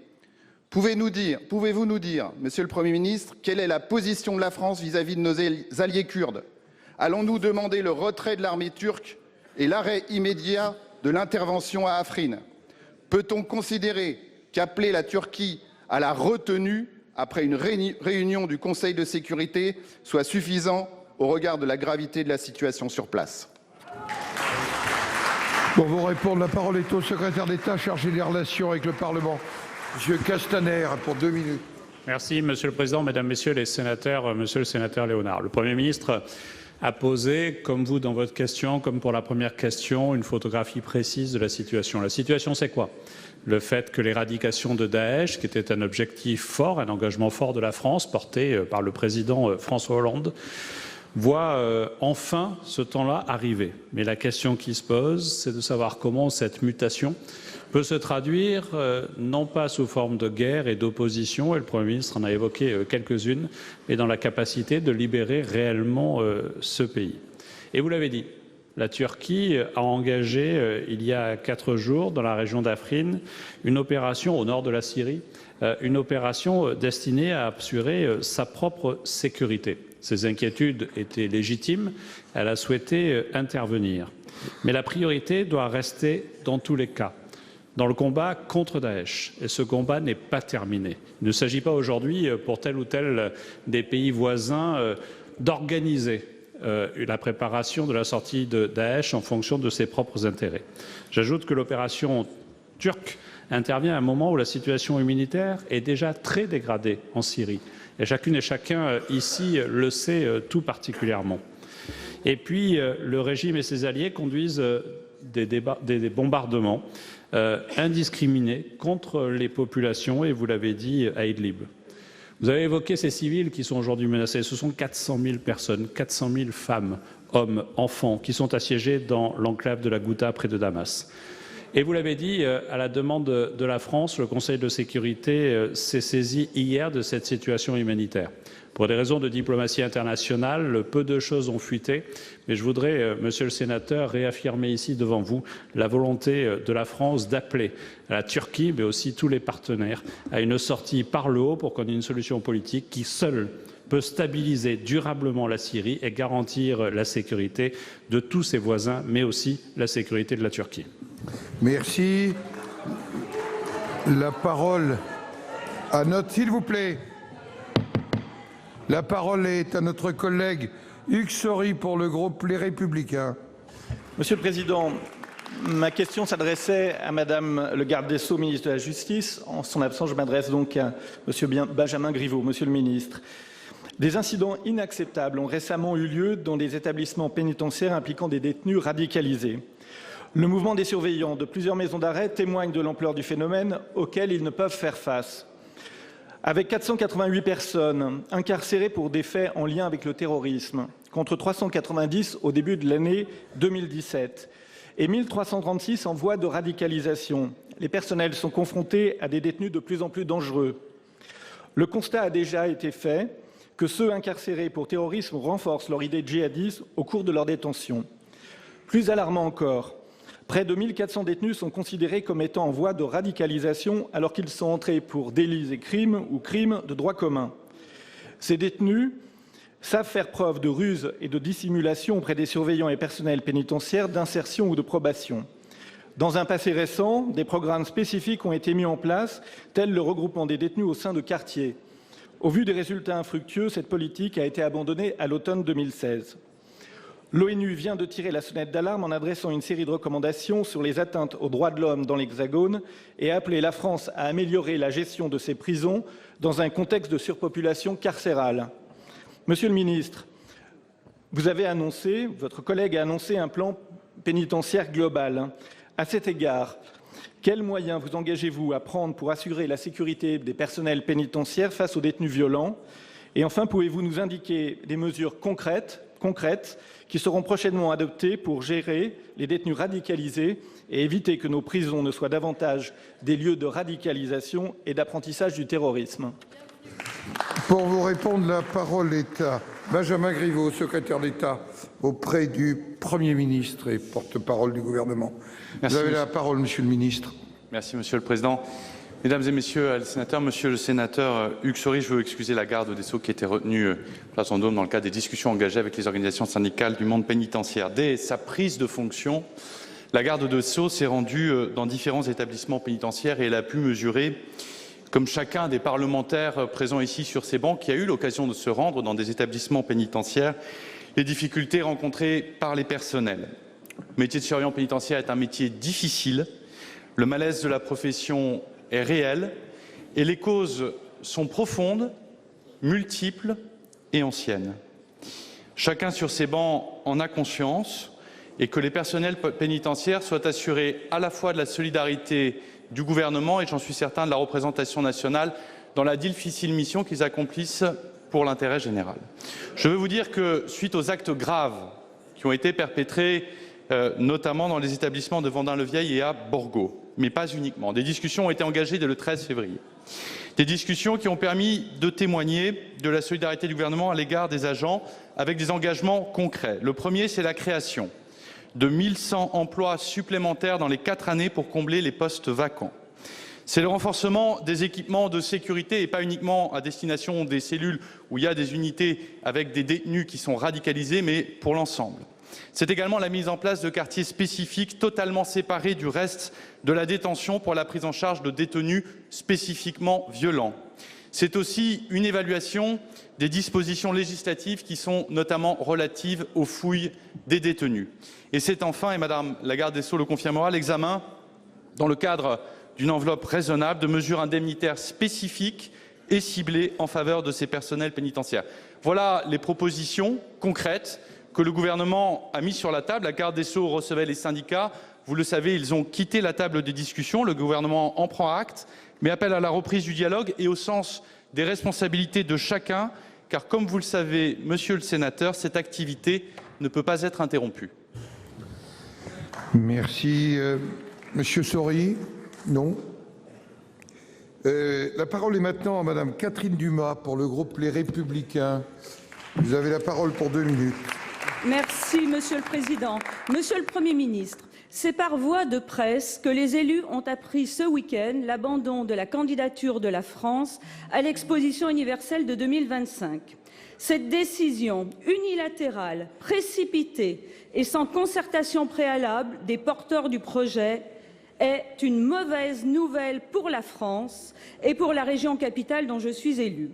Pouvez-vous nous dire, Monsieur le Premier ministre, quelle est la position de la France vis-à-vis de nos alliés kurdes? Allons-nous demander le retrait de l'armée turque et l'arrêt immédiat de l'intervention à Afrin? Peut-on considérer qu'appeler la Turquie à la retenue après une réunion du Conseil de sécurité soit suffisant au regard de la gravité de la situation sur place? Pour vous répondre, la parole est au secrétaire d'État chargé des relations avec le Parlement, Monsieur Castaner, pour 2 minutes. Merci, Monsieur le Président, Mesdames, Messieurs les sénateurs, Monsieur le sénateur Léonard. Le Premier ministre a posé, comme vous dans votre question, comme pour la première question, une photographie précise de la situation. La situation, c'est quoi? Le fait que l'éradication de Daesh, qui était un objectif fort, un engagement fort de la France, porté par le président François Hollande, voit enfin ce temps-là arriver. Mais la question qui se pose, c'est de savoir comment cette mutation peut se traduire non pas sous forme de guerre et d'opposition, et le Premier ministre en a évoqué quelques-unes, mais dans la capacité de libérer réellement ce pays. Et vous l'avez dit, la Turquie a engagé il y a 4 jours dans la région d'Afrin une opération au nord de la Syrie, une opération destinée à assurer sa propre sécurité. Ses inquiétudes étaient légitimes, elle a souhaité intervenir. Mais la priorité doit rester dans tous les cas dans le combat contre Daesh. Et ce combat n'est pas terminé. Il ne s'agit pas aujourd'hui, pour tel ou tel des pays voisins, d'organiser la préparation de la sortie de Daesh en fonction de ses propres intérêts. J'ajoute que l'opération turque intervient à un moment où la situation humanitaire est déjà très dégradée en Syrie. Et chacune et chacun ici le sait tout particulièrement. Et puis, le régime et ses alliés conduisent des bombardements indiscriminés contre les populations, et vous l'avez dit, à Idlib. Vous avez évoqué ces civils qui sont aujourd'hui menacés. Ce sont 400 000 personnes, 400 000 femmes, hommes, enfants, qui sont assiégés dans l'enclave de la Ghouta près de Damas. Et vous l'avez dit, à la demande de la France, le Conseil de sécurité s'est saisi hier de cette situation humanitaire. Pour des raisons de diplomatie internationale, peu de choses ont fuité, mais je voudrais, Monsieur le Sénateur, réaffirmer ici devant vous la volonté de la France d'appeler à la Turquie, mais aussi tous les partenaires, à une sortie par le haut pour qu'on ait une solution politique qui seule peut stabiliser durablement la Syrie et garantir la sécurité de tous ses voisins, mais aussi la sécurité de la Turquie. Merci. La parole À note, s'il vous plaît. La parole est à notre collègue Hugues Saury pour le groupe Les Républicains. Monsieur le Président, ma question s'adressait à Madame le garde des Sceaux, ministre de la Justice. En son absence, je m'adresse donc à Monsieur Benjamin Griveaux. Monsieur le Ministre, des incidents inacceptables ont récemment eu lieu dans des établissements pénitentiaires impliquant des détenus radicalisés. Le mouvement des surveillants de plusieurs maisons d'arrêt témoigne de l'ampleur du phénomène auquel ils ne peuvent faire face. Avec 488 personnes incarcérées pour des faits en lien avec le terrorisme, contre 390 au début de l'année 2017, et 1336 en voie de radicalisation, les personnels sont confrontés à des détenus de plus en plus dangereux. Le constat a déjà été fait que ceux incarcérés pour terrorisme renforcent leur idée djihadiste au cours de leur détention. Plus alarmant encore, près de 1400 détenus sont considérés comme étant en voie de radicalisation alors qu'ils sont entrés pour délits et crimes ou crimes de droit commun. Ces détenus savent faire preuve de ruse et de dissimulation auprès des surveillants et personnels pénitentiaires d'insertion ou de probation. Dans un passé récent, des programmes spécifiques ont été mis en place, tels le regroupement des détenus au sein de quartiers. Au vu des résultats infructueux, cette politique a été abandonnée à l'automne 2016. L'ONU vient de tirer la sonnette d'alarme en adressant une série de recommandations sur les atteintes aux droits de l'homme dans l'Hexagone et a appelé la France à améliorer la gestion de ses prisons dans un contexte de surpopulation carcérale. Monsieur le ministre, votre collègue a annoncé un plan pénitentiaire global. À cet égard, quels moyens vous engagez-vous à prendre pour assurer la sécurité des personnels pénitentiaires face aux détenus violents? Et enfin, pouvez-vous nous indiquer des mesures concrètes qui seront prochainement adoptées pour gérer les détenus radicalisés et éviter que nos prisons ne soient davantage des lieux de radicalisation et d'apprentissage du terrorisme? Pour vous répondre, la parole est à Benjamin Griveaux, secrétaire d'État auprès du Premier ministre et porte-parole du gouvernement. Merci, vous avez la parole, Monsieur le ministre. Merci, Monsieur le Président. Mesdames et Messieurs les sénateurs, Monsieur le sénateur Hugues Saury, je veux excuser la garde des Sceaux qui était retenue place Vendôme dans le cadre des discussions engagées avec les organisations syndicales du monde pénitentiaire. Dès sa prise de fonction, la garde des Sceaux s'est rendue dans différents établissements pénitentiaires et elle a pu mesurer, comme chacun des parlementaires présents ici sur ces bancs qui a eu l'occasion de se rendre dans des établissements pénitentiaires, les difficultés rencontrées par les personnels. Le métier de surveillant pénitentiaire est un métier difficile. Le malaise de la profession est réel et les causes sont profondes, multiples et anciennes. Chacun sur ces bancs en a conscience et que les personnels pénitentiaires soient assurés à la fois de la solidarité du gouvernement et, j'en suis certain, de la représentation nationale dans la difficile mission qu'ils accomplissent pour l'intérêt général. Je veux vous dire que, suite aux actes graves qui ont été perpétrés, notamment dans les établissements de Vendin-le-Vieil et à Borgo, mais pas uniquement, des discussions ont été engagées dès le 13 février. Des discussions qui ont permis de témoigner de la solidarité du gouvernement à l'égard des agents avec des engagements concrets. Le premier, c'est la création de 1100 emplois supplémentaires dans les 4 années pour combler les postes vacants. C'est le renforcement des équipements de sécurité et pas uniquement à destination des cellules où il y a des unités avec des détenus qui sont radicalisés, mais pour l'ensemble. C'est également la mise en place de quartiers spécifiques totalement séparés du reste de la détention pour la prise en charge de détenus spécifiquement violents. C'est aussi une évaluation des dispositions législatives qui sont notamment relatives aux fouilles des détenus. Et c'est enfin, et Madame la garde des Sceaux le confirmera, l'examen, dans le cadre d'une enveloppe raisonnable, de mesures indemnitaires spécifiques et ciblées en faveur de ces personnels pénitentiaires. Voilà les propositions concrètes que le gouvernement a mis sur la table. La garde des Sceaux recevait les syndicats. Vous le savez, ils ont quitté la table des discussions. Le gouvernement en prend acte, mais appelle à la reprise du dialogue et au sens des responsabilités de chacun, car comme vous le savez, Monsieur le sénateur, cette activité ne peut pas être interrompue. Merci. Monsieur Saury? Non. La parole est maintenant à Madame Catherine Dumas pour le groupe Les Républicains. Vous avez la parole pour 2 minutes. Merci, Monsieur le Président. Monsieur le Premier ministre, c'est par voie de presse que les élus ont appris ce week-end l'abandon de la candidature de la France à l'exposition universelle de 2025. Cette décision unilatérale, précipitée et sans concertation préalable des porteurs du projet est une mauvaise nouvelle pour la France et pour la région capitale dont je suis élue.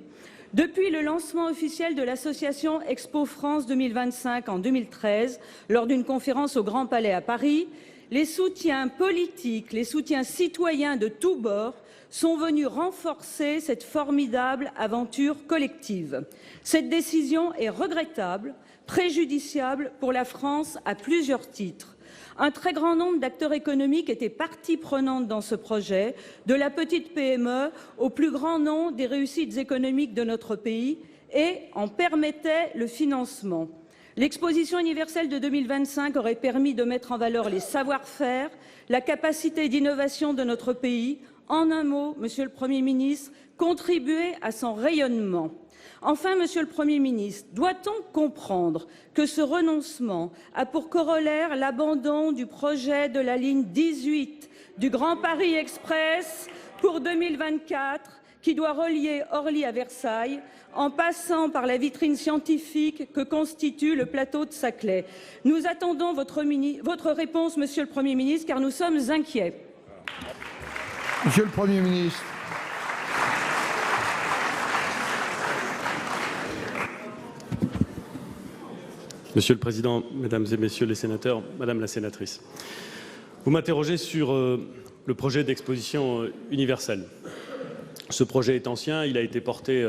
Depuis le lancement officiel de l'association Expo France 2025 en 2013, lors d'une conférence au Grand Palais à Paris, les soutiens politiques, les soutiens citoyens de tous bords sont venus renforcer cette formidable aventure collective. Cette décision est regrettable, préjudiciable pour la France à plusieurs titres. Un très grand nombre d'acteurs économiques étaient partie prenante dans ce projet, de la petite PME au plus grand nom des réussites économiques de notre pays, et en permettaient le financement. L'exposition universelle de 2025 aurait permis de mettre en valeur les savoir-faire, la capacité d'innovation de notre pays. En un mot, Monsieur le Premier ministre, contribuer à son rayonnement. Enfin, Monsieur le Premier ministre, doit-on comprendre que ce renoncement a pour corollaire l'abandon du projet de la ligne 18 du Grand Paris Express pour 2024, qui doit relier Orly à Versailles, en passant par la vitrine scientifique que constitue le plateau de Saclay? Nous attendons votre réponse, Monsieur le Premier ministre, car nous sommes inquiets. Monsieur le Premier ministre. Monsieur le Président, Mesdames et Messieurs les sénateurs, Madame la sénatrice, vous m'interrogez sur le projet d'exposition universelle. Ce projet est ancien, il a été porté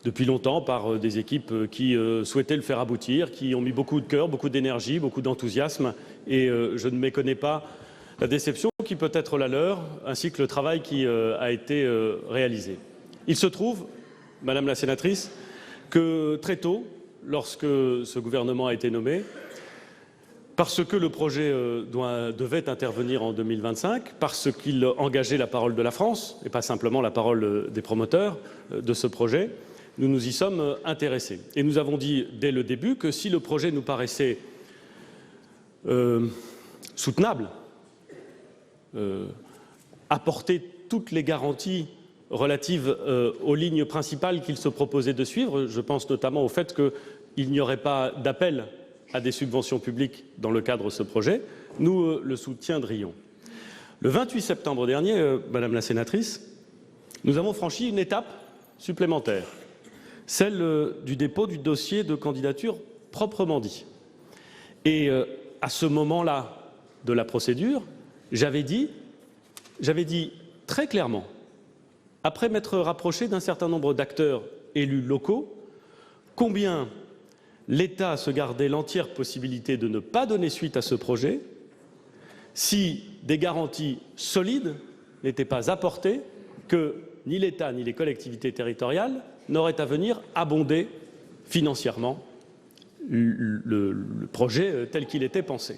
depuis longtemps par des équipes qui souhaitaient le faire aboutir, qui ont mis beaucoup de cœur, beaucoup d'énergie, beaucoup d'enthousiasme, et je ne méconnais pas la déception qui peut être la leur, ainsi que le travail qui a été réalisé. Il se trouve, Madame la sénatrice, que très tôt, lorsque ce gouvernement a été nommé, parce que le projet devait intervenir en 2025, parce qu'il engageait la parole de la France, et pas simplement la parole des promoteurs de ce projet, nous nous y sommes intéressés. Et nous avons dit dès le début que si le projet nous paraissait soutenable, apporter toutes les garanties relatives aux lignes principales qu'il se proposait de suivre. Je pense notamment au fait qu'il n'y aurait pas d'appel à des subventions publiques dans le cadre de ce projet. Nous le soutiendrions. Le 28 septembre dernier, Madame la sénatrice, nous avons franchi une étape supplémentaire, celle du dépôt du dossier de candidature proprement dit. Et à ce moment-là de la procédure, j'avais dit très clairement, après m'être rapproché d'un certain nombre d'acteurs élus locaux, combien l'État se gardait l'entière possibilité de ne pas donner suite à ce projet si des garanties solides n'étaient pas apportées, que ni l'État ni les collectivités territoriales n'auraient à venir abonder financièrement le projet tel qu'il était pensé.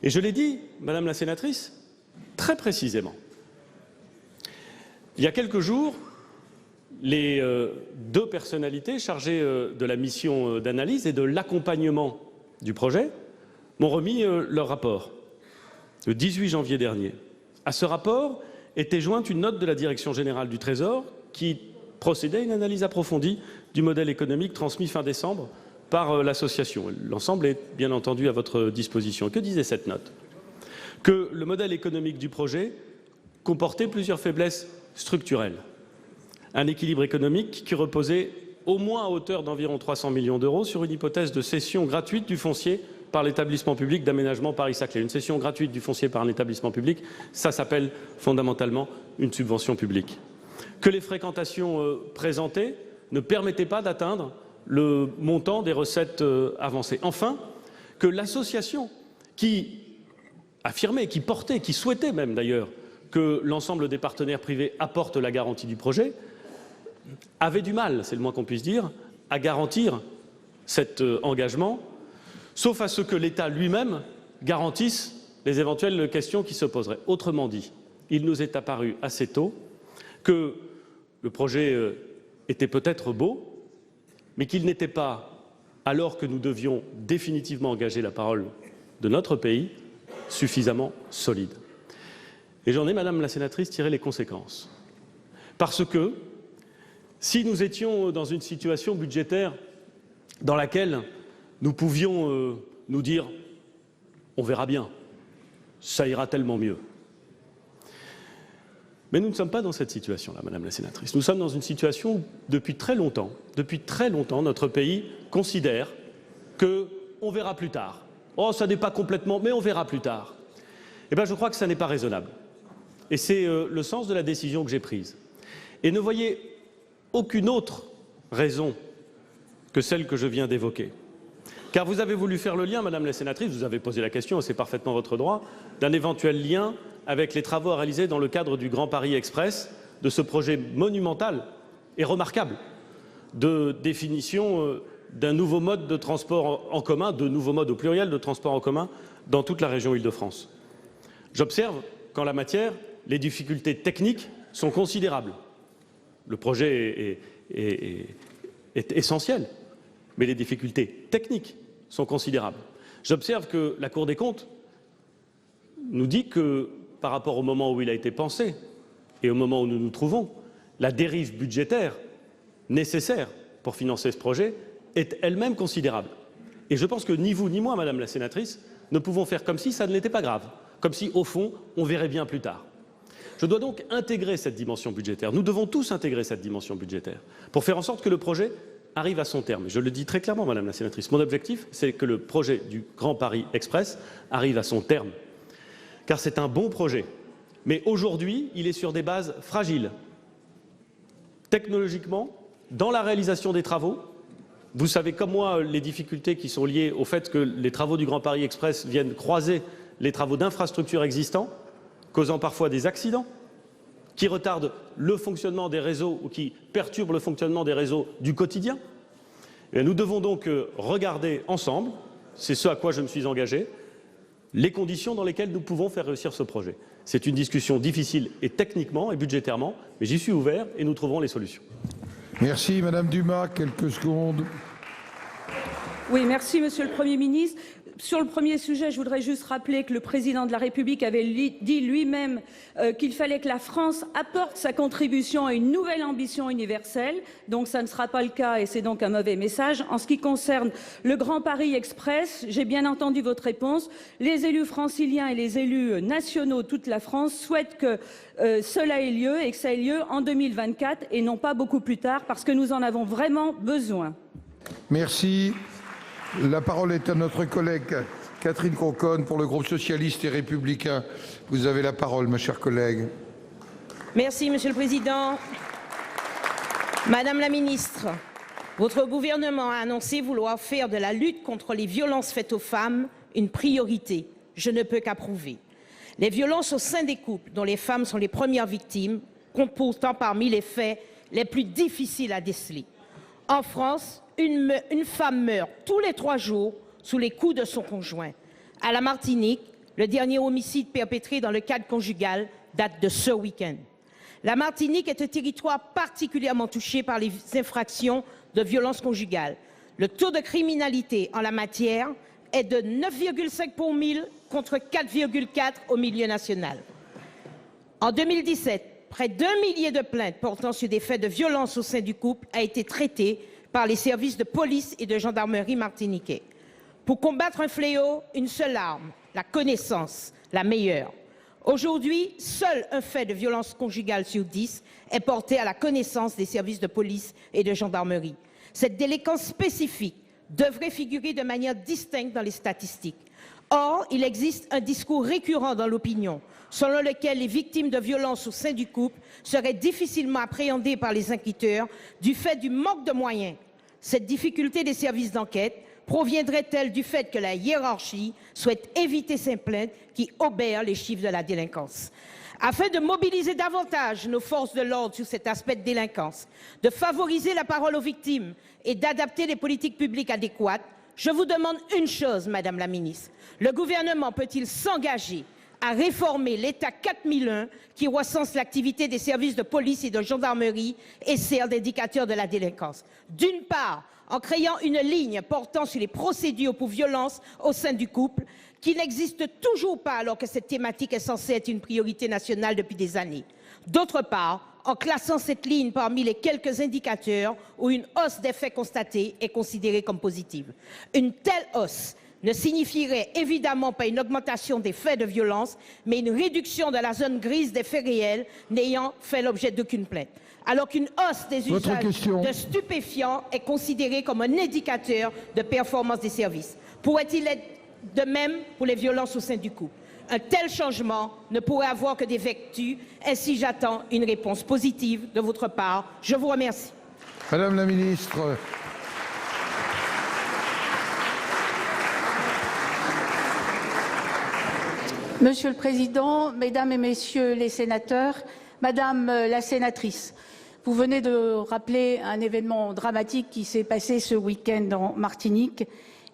Et je l'ai dit, Madame la sénatrice, très précisément. Il y a quelques jours, les deux personnalités chargées de la mission d'analyse et de l'accompagnement du projet m'ont remis leur rapport le 18 janvier dernier. À ce rapport était jointe une note de la Direction générale du Trésor qui procédait à une analyse approfondie du modèle économique transmis fin décembre par l'association. L'ensemble est bien entendu à votre disposition. Que disait cette note? Que le modèle économique du projet comportait plusieurs faiblesses structurelles. Un équilibre économique qui reposait au moins à hauteur d'environ 300 millions d'euros sur une hypothèse de cession gratuite du foncier par l'établissement public d'aménagement Paris-Saclay. Une cession gratuite du foncier par un établissement public, ça s'appelle fondamentalement une subvention publique. Que les fréquentations présentées ne permettaient pas d'atteindre le montant des recettes avancées. Enfin, que l'association qui affirmait, qui portait, qui souhaitait même d'ailleurs que l'ensemble des partenaires privés apportent la garantie du projet, avait du mal, c'est le moins qu'on puisse dire, à garantir cet engagement, sauf à ce que l'État lui-même garantisse les éventuelles questions qui se poseraient. Autrement dit, il nous est apparu assez tôt que le projet était peut-être beau, mais qu'il n'était pas, alors que nous devions définitivement engager la parole de notre pays, suffisamment solide. Et j'en ai, Madame la sénatrice, tiré les conséquences. Parce que si nous étions dans une situation budgétaire dans laquelle nous pouvions nous dire « on verra bien », ça ira tellement mieux. Mais nous ne sommes pas dans cette situation-là, Madame la sénatrice. Nous sommes dans une situation où, depuis très longtemps, notre pays considère qu'on verra plus tard. Oh, ça n'est pas complètement, mais on verra plus tard. Eh bien, je crois que ça n'est pas raisonnable. Et c'est le sens de la décision que j'ai prise. Et ne voyez aucune autre raison que celle que je viens d'évoquer. Car vous avez voulu faire le lien, Madame la sénatrice, vous avez posé la question, et c'est parfaitement votre droit, d'un éventuel lien avec les travaux à réaliser dans le cadre du Grand Paris Express, de ce projet monumental et remarquable de définition d'un nouveau mode de transport en commun, de nouveaux modes au pluriel de transport en commun dans toute la région Île-de-France. J'observe qu'en la matière, les difficultés techniques sont considérables. Le projet est essentiel, mais les difficultés techniques sont considérables. J'observe que la Cour des comptes nous dit que, par rapport au moment où il a été pensé et au moment où nous nous trouvons, la dérive budgétaire nécessaire pour financer ce projet est elle-même considérable. Et je pense que ni vous ni moi, Madame la sénatrice, ne pouvons faire comme si ça ne l'était pas grave, comme si, au fond, on verrait bien plus tard. Je dois donc intégrer cette dimension budgétaire. Nous devons tous intégrer cette dimension budgétaire pour faire en sorte que le projet arrive à son terme. Je le dis très clairement, Madame la sénatrice, mon objectif, c'est que le projet du Grand Paris Express arrive à son terme. Car c'est un bon projet. Mais aujourd'hui, il est sur des bases fragiles. Technologiquement, dans la réalisation des travaux, vous savez comme moi les difficultés qui sont liées au fait que les travaux du Grand Paris Express viennent croiser les travaux d'infrastructures existants, causant parfois des accidents, qui retardent le fonctionnement des réseaux ou qui perturbent le fonctionnement des réseaux du quotidien. Et nous devons donc regarder ensemble, c'est ce à quoi je me suis engagé, les conditions dans lesquelles nous pouvons faire réussir ce projet. C'est une discussion difficile et techniquement et budgétairement, mais j'y suis ouvert et nous trouverons les solutions. Merci Madame Dumas, quelques secondes. Oui, merci Monsieur le Premier ministre. Sur le premier sujet, je voudrais juste rappeler que le président de la République avait dit lui-même qu'il fallait que la France apporte sa contribution à une nouvelle ambition universelle. Donc ça ne sera pas le cas et c'est donc un mauvais message. En ce qui concerne le Grand Paris Express, j'ai bien entendu votre réponse. Les élus franciliens et les élus nationaux de toute la France souhaitent que cela ait lieu et que ça ait lieu en 2024 et non pas beaucoup plus tard parce que nous en avons vraiment besoin. Merci. La parole est à notre collègue Catherine Conconne pour le groupe socialiste et républicain. Vous avez la parole, ma chère collègue. Merci, Monsieur le Président. Madame la Ministre, votre gouvernement a annoncé vouloir faire de la lutte contre les violences faites aux femmes une priorité. Je ne peux qu'approuver. Les violences au sein des couples, dont les femmes sont les premières victimes, comptent pourtant parmi les faits les plus difficiles à déceler. En France, une femme meurt tous les 3 jours sous les coups de son conjoint. À la Martinique, le dernier homicide perpétré dans le cadre conjugal date de ce week-end. La Martinique est un territoire particulièrement touché par les infractions de violence conjugale. Le taux de criminalité en la matière est de 9,5 pour 1000 contre 4,4 au milieu national. En 2017, près d'1 millier de plaintes portant sur des faits de violence au sein du couple a été traité par les services de police et de gendarmerie martiniquais. Pour combattre un fléau, une seule arme, la connaissance, la meilleure. Aujourd'hui, seul un fait de violence conjugale sur 10 est porté à la connaissance des services de police et de gendarmerie. Cette délinquance spécifique devrait figurer de manière distincte dans les statistiques. Or, il existe un discours récurrent dans l'opinion, selon lequel les victimes de violences au sein du couple seraient difficilement appréhendées par les enquêteurs du fait du manque de moyens. Cette difficulté des services d'enquête proviendrait-elle du fait que la hiérarchie souhaite éviter ces plaintes qui obèrent les chiffres de la délinquance? Afin de mobiliser davantage nos forces de l'ordre sur cet aspect de délinquance, de favoriser la parole aux victimes et d'adapter les politiques publiques adéquates, je vous demande une chose, Madame la Ministre. Le gouvernement peut-il s'engager à réformer l'État 4001 qui recense l'activité des services de police et de gendarmerie et sert d'indicateur de la délinquance? D'une part, en créant une ligne portant sur les procédures pour violence au sein du couple, qui n'existe toujours pas alors que cette thématique est censée être une priorité nationale depuis des années. D'autre part, en classant cette ligne parmi les quelques indicateurs où une hausse des faits constatés est considérée comme positive. Une telle hausse ne signifierait évidemment pas une augmentation des faits de violence, mais une réduction de la zone grise des faits réels n'ayant fait l'objet d'aucune plainte. Alors qu'une hausse des usages de stupéfiants est considérée comme un indicateur de performance des services. Pourrait-il être de même pour les violences au sein du couple? Un tel changement ne pourrait avoir que des vertus. Ainsi, j'attends une réponse positive de votre part. Je vous remercie. Madame la ministre. Monsieur le Président, Mesdames et Messieurs les sénateurs, Madame la sénatrice, vous venez de rappeler un événement dramatique qui s'est passé ce week-end en Martinique.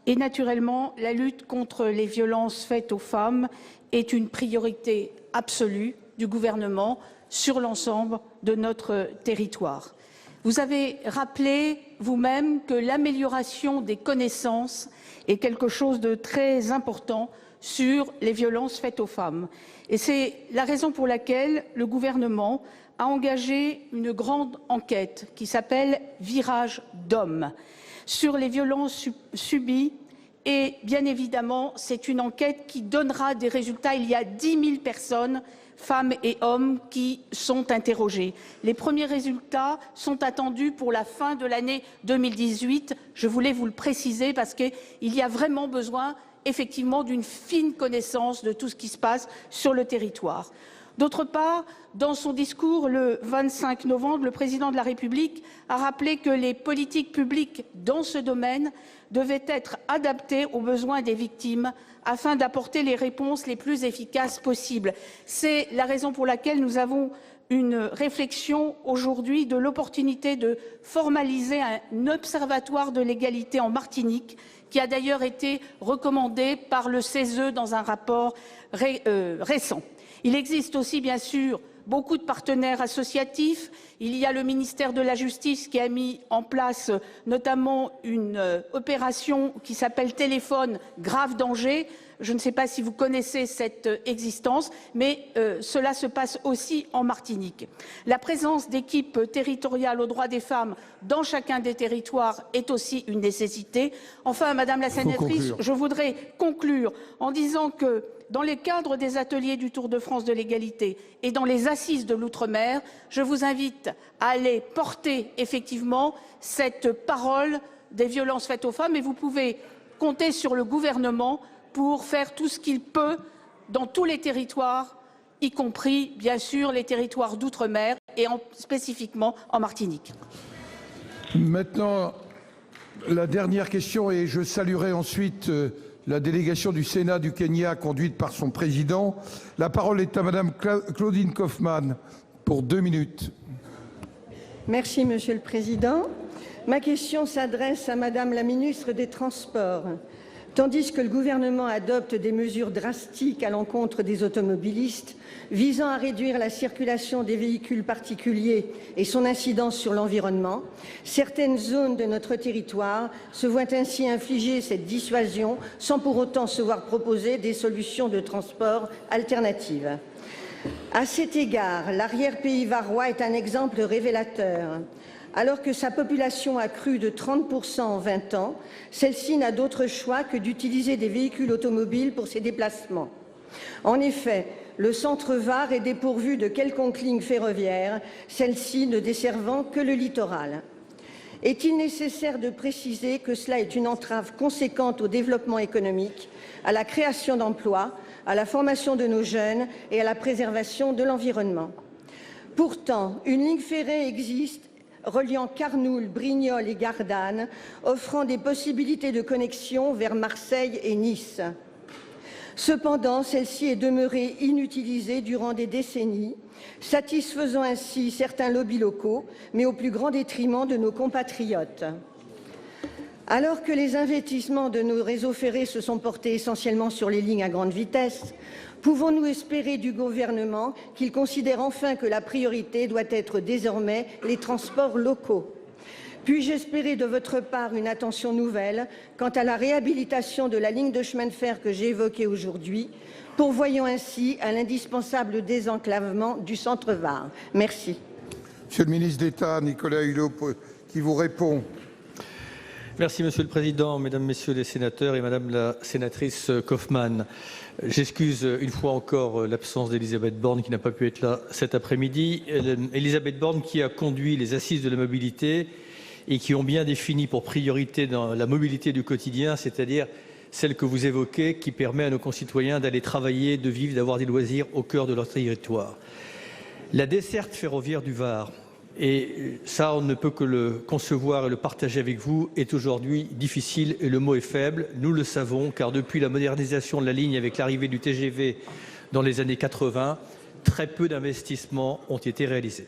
Et naturellement, la lutte contre les violences faites aux femmes est une priorité absolue du gouvernement sur l'ensemble de notre territoire. Vous avez rappelé vous-même que l'amélioration des connaissances est quelque chose de très important sur les violences faites aux femmes. Et c'est la raison pour laquelle le gouvernement a engagé une grande enquête qui s'appelle « Virage d'hommes » sur les violences subies. Et bien évidemment, c'est une enquête qui donnera des résultats. Il y a 10 000 personnes, femmes et hommes, qui sont interrogées. Les premiers résultats sont attendus pour la fin de l'année 2018. Je voulais vous le préciser parce qu'il y a vraiment besoin effectivement d'une fine connaissance de tout ce qui se passe sur le territoire. D'autre part, dans son discours le 25 novembre, le président de la République a rappelé que les politiques publiques dans ce domaine devaient être adaptées aux besoins des victimes afin d'apporter les réponses les plus efficaces possibles. C'est la raison pour laquelle nous avons une réflexion aujourd'hui de l'opportunité de formaliser un observatoire de l'égalité en Martinique qui a d'ailleurs été recommandé par le CESE dans un rapport récent. Il existe aussi, bien sûr, beaucoup de partenaires associatifs. Il y a le ministère de la Justice qui a mis en place notamment une opération qui s'appelle Téléphone grave danger. Je ne sais pas si vous connaissez cette existence, mais cela se passe aussi en Martinique. La présence d'équipes territoriales aux droits des femmes dans chacun des territoires est aussi une nécessité. Enfin, Madame la sénatrice, je voudrais conclure en disant que dans les cadres des ateliers du Tour de France de l'égalité et dans les assises de l'outre-mer, je vous invite à aller porter effectivement cette parole des violences faites aux femmes et vous pouvez compter sur le gouvernement pour faire tout ce qu'il peut dans tous les territoires, y compris bien sûr les territoires d'outre-mer et spécifiquement en Martinique. Maintenant, la dernière question et je saluerai ensuite la délégation du Sénat du Kenya conduite par son président. La parole est à Madame Claudine Kaufmann pour 2 minutes. Merci Monsieur le Président. Ma question s'adresse à Madame la ministre des Transports. Tandis que le gouvernement adopte des mesures drastiques à l'encontre des automobilistes visant à réduire la circulation des véhicules particuliers et son incidence sur l'environnement, certaines zones de notre territoire se voient ainsi infliger cette dissuasion sans pour autant se voir proposer des solutions de transport alternatives. À cet égard, l'arrière-pays varois est un exemple révélateur. Alors que sa population a crû de 30% en 20 ans, celle-ci n'a d'autre choix que d'utiliser des véhicules automobiles pour ses déplacements. En effet, le centre Var est dépourvu de quelconque ligne ferroviaire, celle-ci ne desservant que le littoral. Est-il nécessaire de préciser que cela est une entrave conséquente au développement économique, à la création d'emplois, à la formation de nos jeunes et à la préservation de l'environnement? Pourtant, une ligne ferrée existe reliant Carnoules, Brignoles et Gardanne, offrant des possibilités de connexion vers Marseille et Nice. Cependant, celle-ci est demeurée inutilisée durant des décennies, satisfaisant ainsi certains lobbies locaux, mais au plus grand détriment de nos compatriotes. Alors que les investissements de nos réseaux ferrés se sont portés essentiellement sur les lignes à grande vitesse, pouvons-nous espérer du gouvernement qu'il considère enfin que la priorité doit être désormais les transports locaux? Puis-je espérer de votre part une attention nouvelle quant à la réhabilitation de la ligne de chemin de fer que j'ai évoquée aujourd'hui, pourvoyant ainsi à l'indispensable désenclavement du centre Var? Merci. Monsieur le ministre d'État, Nicolas Hulot, qui vous répond. Merci Monsieur le Président, Mesdames, Messieurs les sénateurs et Madame la sénatrice Kaufmann. J'excuse une fois encore l'absence d'Elisabeth Borne qui n'a pas pu être là cet après-midi. Elisabeth Borne qui a conduit les assises de la mobilité et qui ont bien défini pour priorité dans la mobilité du quotidien, c'est-à-dire celle que vous évoquez, qui permet à nos concitoyens d'aller travailler, de vivre, d'avoir des loisirs au cœur de leur territoire. La desserte ferroviaire du Var, et ça on ne peut que le concevoir et le partager avec vous, est aujourd'hui difficile et le mot est faible. Nous le savons car depuis la modernisation de la ligne avec l'arrivée du TGV dans les années 80, très peu d'investissements ont été réalisés.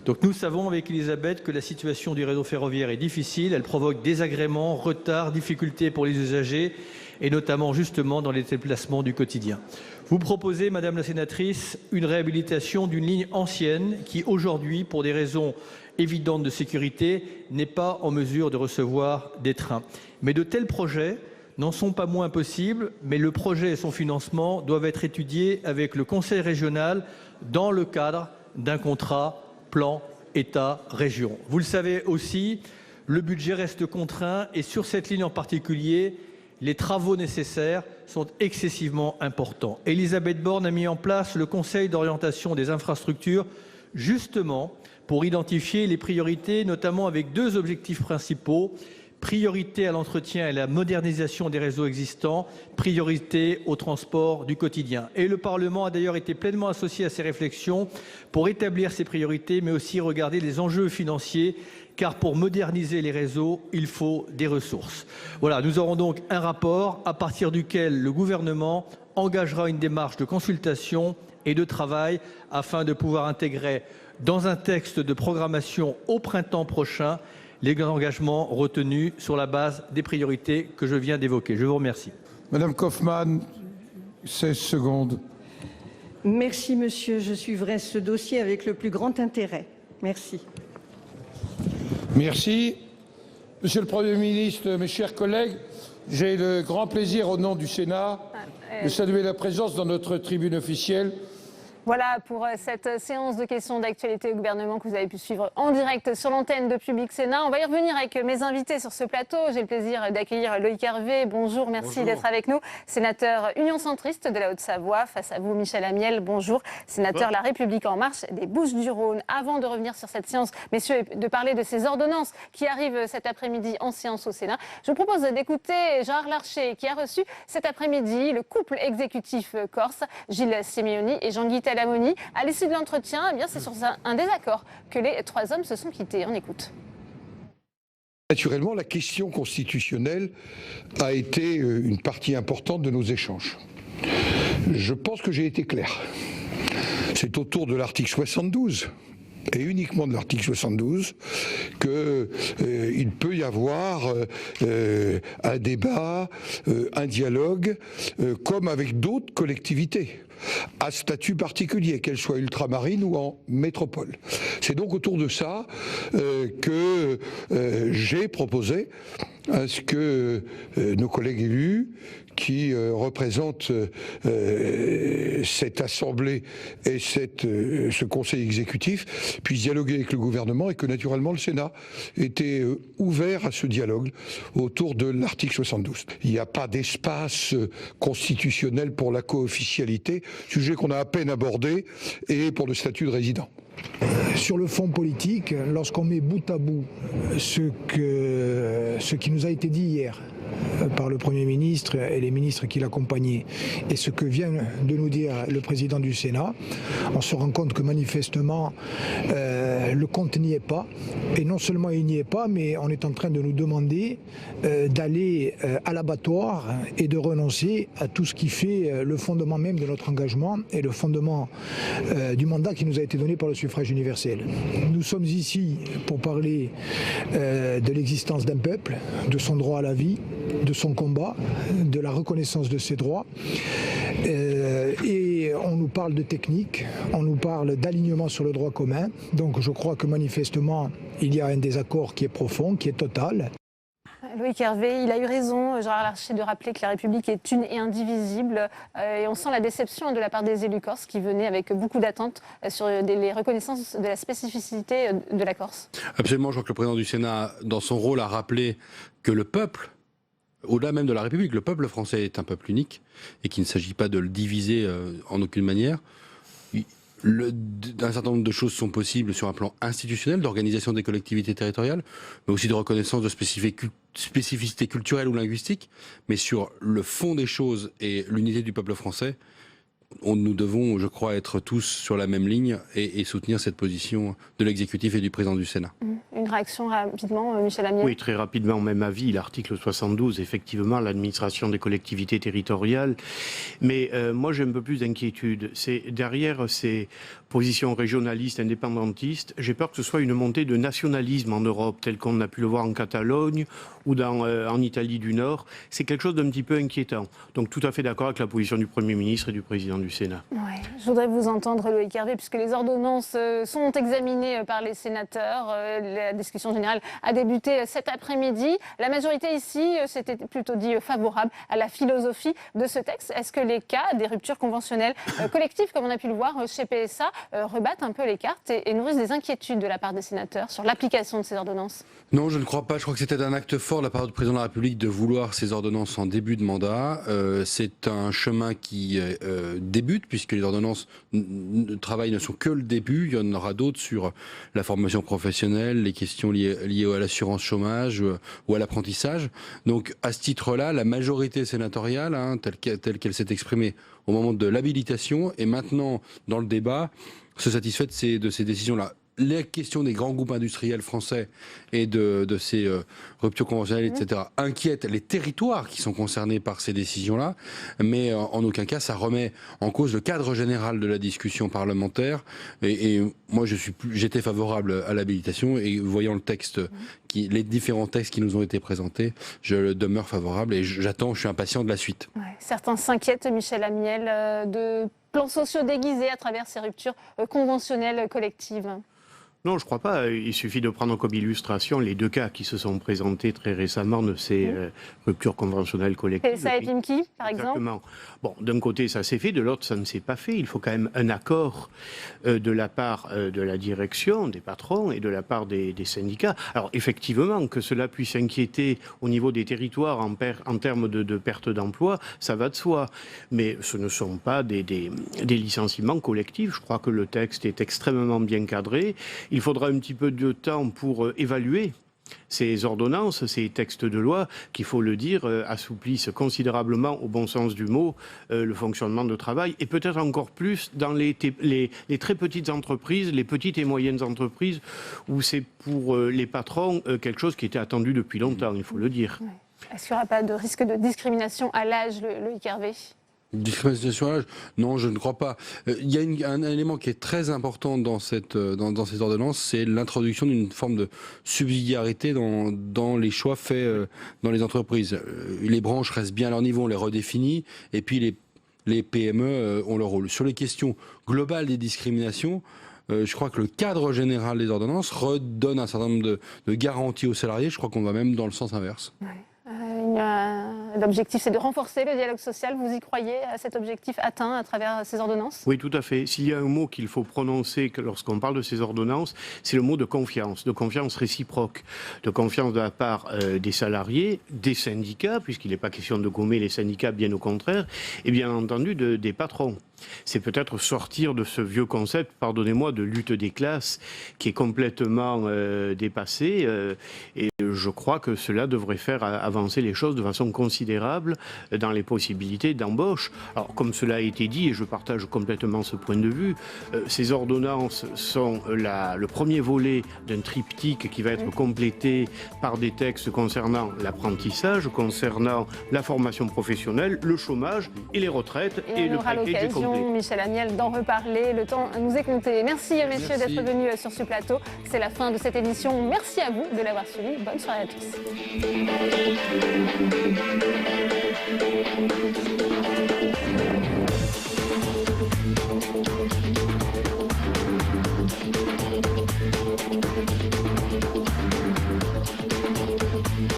Donc nous savons avec Elisabeth que la situation du réseau ferroviaire est difficile, elle provoque désagréments, retards, difficultés pour les usagers et notamment justement dans les déplacements du quotidien. Vous proposez, Madame la sénatrice, une réhabilitation d'une ligne ancienne qui aujourd'hui, pour des raisons évidentes de sécurité, n'est pas en mesure de recevoir des trains. Mais de tels projets n'en sont pas moins possibles, mais le projet et son financement doivent être étudiés avec le Conseil régional dans le cadre d'un contrat plan État-région. Vous le savez aussi, le budget reste contraint et sur cette ligne en particulier, les travaux nécessaires sont excessivement importants. Elisabeth Borne a mis en place le Conseil d'orientation des infrastructures justement pour identifier les priorités, notamment avec deux objectifs principaux. Priorité à l'entretien et à la modernisation des réseaux existants, priorité au transport du quotidien. Et le Parlement a d'ailleurs été pleinement associé à ces réflexions pour établir ces priorités, mais aussi regarder les enjeux financiers, car pour moderniser les réseaux, il faut des ressources. Voilà, nous aurons donc un rapport à partir duquel le gouvernement engagera une démarche de consultation et de travail afin de pouvoir intégrer dans un texte de programmation au printemps prochain les engagements retenus sur la base des priorités que je viens d'évoquer. Je vous remercie. Madame Kaufmann, 16 secondes. Merci, monsieur. Je suivrai ce dossier avec le plus grand intérêt. Merci. Merci. Monsieur le Premier ministre, mes chers collègues, j'ai le grand plaisir, au nom du Sénat, de saluer la présence dans notre tribune officielle. Voilà pour cette séance de questions d'actualité au gouvernement que vous avez pu suivre en direct sur l'antenne de Public Sénat. On va y revenir avec mes invités sur ce plateau. J'ai le plaisir d'accueillir Loïc Hervé. Bonjour, merci d'être avec nous. Sénateur Union centriste de la Haute-Savoie. Face à vous, Michel Amiel. Bonjour, sénateur La République en marche des Bouches-du-Rhône. Avant de revenir sur cette séance, messieurs, et de parler de ces ordonnances qui arrivent cet après-midi en séance au Sénat, je vous propose d'écouter Gérard Larcher qui a reçu cet après-midi le couple exécutif corse, Gilles Simeoni et Jean-Guy Talamoni. À l'issue de l'entretien, eh bien, c'est sur un désaccord que les trois hommes se sont quittés. On écoute. Naturellement, la question constitutionnelle a été une partie importante de nos échanges. Je pense que j'ai été clair. C'est autour de l'article 72 et uniquement de l'article 72 qu'il peut y avoir un débat, un dialogue, comme avec d'autres collectivités, à statut particulier, qu'elles soient ultramarines ou en métropole. C'est donc autour de ça que j'ai proposé à ce que nos collègues élus qui représentent cette assemblée et ce conseil exécutif puissent dialoguer avec le gouvernement et que naturellement le Sénat était ouvert à ce dialogue autour de l'article 72. Il n'y a pas d'espace constitutionnel pour la co-officialité, sujet qu'on a à peine abordé, et pour le statut de résident. Sur le fond politique, lorsqu'on met bout à bout ce qui nous a été dit hier par le Premier ministre et les ministres qui l'accompagnaient et ce que vient de nous dire le président du Sénat, on se rend compte que manifestement le compte n'y est pas. Et non seulement il n'y est pas, mais on est en train de nous demander d'aller à l'abattoir et de renoncer à tout ce qui fait le fondement même de notre engagement et le fondement du mandat qui nous a été donné par le suffrage universel. Nous sommes ici pour parler de l'existence d'un peuple, de son droit à la vie, de son combat, de la reconnaissance de ses droits. Et on nous parle de technique, on nous parle d'alignement sur le droit commun. Donc je crois que manifestement, il y a un désaccord qui est profond, qui est total. Loïc Hervé, il a eu raison, Gérard Larcher, de rappeler que la République est une et indivisible. Et on sent la déception de la part des élus corses qui venaient avec beaucoup d'attentes sur les reconnaissances de la spécificité de la Corse. Absolument, je crois que le président du Sénat, dans son rôle, a rappelé que le peuple, au-delà même de la République, le peuple français est un peuple unique et qu'il ne s'agit pas de le diviser en aucune manière. Un certain nombre de choses sont possibles sur un plan institutionnel, d'organisation des collectivités territoriales, mais aussi de reconnaissance de spécificités culturelles ou linguistiques. Mais sur le fond des choses et l'unité du peuple français, nous devons, je crois, être tous sur la même ligne et soutenir cette position de l'exécutif et du président du Sénat. Une réaction rapidement, Michel Amiel. Oui, très rapidement, même avis, l'article 72, effectivement, l'administration des collectivités territoriales. Mais moi, j'ai un peu plus d'inquiétude. C'est derrière ces positions régionalistes, indépendantistes, j'ai peur que ce soit une montée de nationalisme en Europe, tel qu'on a pu le voir en Catalogne ou en Italie du Nord. C'est quelque chose d'un petit peu inquiétant. Donc tout à fait d'accord avec la position du Premier ministre et du Président du Sénat. Ouais, je voudrais vous entendre, Loïc Hervé, puisque les ordonnances sont examinées par les sénateurs. La discussion générale a débuté cet après-midi. La majorité ici s'était plutôt dit favorable à la philosophie de ce texte. Est-ce que les cas des ruptures conventionnelles collectives, comme on a pu le voir chez PSA, rebattent un peu les cartes et nourrissent des inquiétudes de la part des sénateurs sur l'application de ces ordonnances? Non, je ne crois pas. Je crois que c'était un acte fort de la part du président de la République de vouloir ces ordonnances en début de mandat. C'est un chemin qui débute, puisque les ordonnances de travail ne sont que le début. Il y en aura d'autres sur la formation professionnelle, les questions liées à l'assurance chômage ou à l'apprentissage. Donc, à ce titre-là, la majorité sénatoriale, telle qu'elle s'est exprimée au moment de l'habilitation et maintenant dans le débat, se satisfait de ces décisions-là. Les questions des grands groupes industriels français et de ces ruptures conventionnelles, etc., inquiètent les territoires qui sont concernés par ces décisions-là, mais en aucun cas ça remet en cause le cadre général de la discussion parlementaire. Et moi, j'étais favorable à l'habilitation, et voyant le texte, les différents textes qui nous ont été présentés, je demeure favorable et je suis impatient de la suite. Ouais, certains s'inquiètent, Michel Amiel, de plans sociaux déguisés à travers ces ruptures conventionnelles collectives. Non, je ne crois pas. Il suffit de prendre comme illustration les deux cas qui se sont présentés très récemment de ces ruptures conventionnelles collectives. PSA et Pimki, par exemple. Exactement. Bon, d'un côté, ça s'est fait, de l'autre, ça ne s'est pas fait. Il faut quand même un accord de la part de la direction, des patrons et de la part des syndicats. Alors, effectivement, que cela puisse inquiéter au niveau des territoires en termes de perte d'emploi, ça va de soi. Mais ce ne sont pas des licenciements collectifs. Je crois que le texte est extrêmement bien cadré. Il faudra un petit peu de temps pour évaluer ces ordonnances, ces textes de loi, qu'il faut le dire, assouplissent considérablement, au bon sens du mot, le fonctionnement de travail, et peut-être encore plus dans les très petites entreprises, les petites et moyennes entreprises, où c'est pour les patrons quelque chose qui était attendu depuis longtemps, il faut le dire. Ouais. Est-ce qu'il n'y aura pas de risque de discrimination à l'âge, Loïc Hervé ? Discrimination à l'âge ? Non, je ne crois pas. Il y a un élément qui est très important dans ces ordonnances, c'est l'introduction d'une forme de subsidiarité dans les choix faits dans les entreprises. Les branches restent bien à leur niveau, on les redéfinit, et puis les PME ont leur rôle. Sur les questions globales des discriminations, je crois que le cadre général des ordonnances redonne un certain nombre de garanties aux salariés. Je crois qu'on va même dans le sens inverse. Ouais. L'objectif, c'est de renforcer le dialogue social. Vous y croyez à cet objectif atteint à travers ces ordonnances ? Oui, tout à fait. S'il y a un mot qu'il faut prononcer lorsqu'on parle de ces ordonnances, c'est le mot de confiance réciproque, de confiance de la part des salariés, des syndicats, puisqu'il n'est pas question de gommer les syndicats, bien au contraire, et bien entendu des patrons. C'est peut-être sortir de ce vieux concept, pardonnez-moi, de lutte des classes qui est complètement dépassé, et je crois que cela devrait faire avancer les choses de façon considérable dans les possibilités d'embauche. Alors, comme cela a été dit, et je partage complètement ce point de vue, ces ordonnances sont le premier volet d'un triptyque qui va être complété par des textes concernant l'apprentissage, concernant la formation professionnelle, le chômage et les retraites, et le package est complet. Michel Amiel, d'en reparler. Le temps nous est compté. Merci, messieurs, d'être venus sur ce plateau. C'est la fin de cette émission. Merci à vous de l'avoir suivi. Bonne soirée à tous.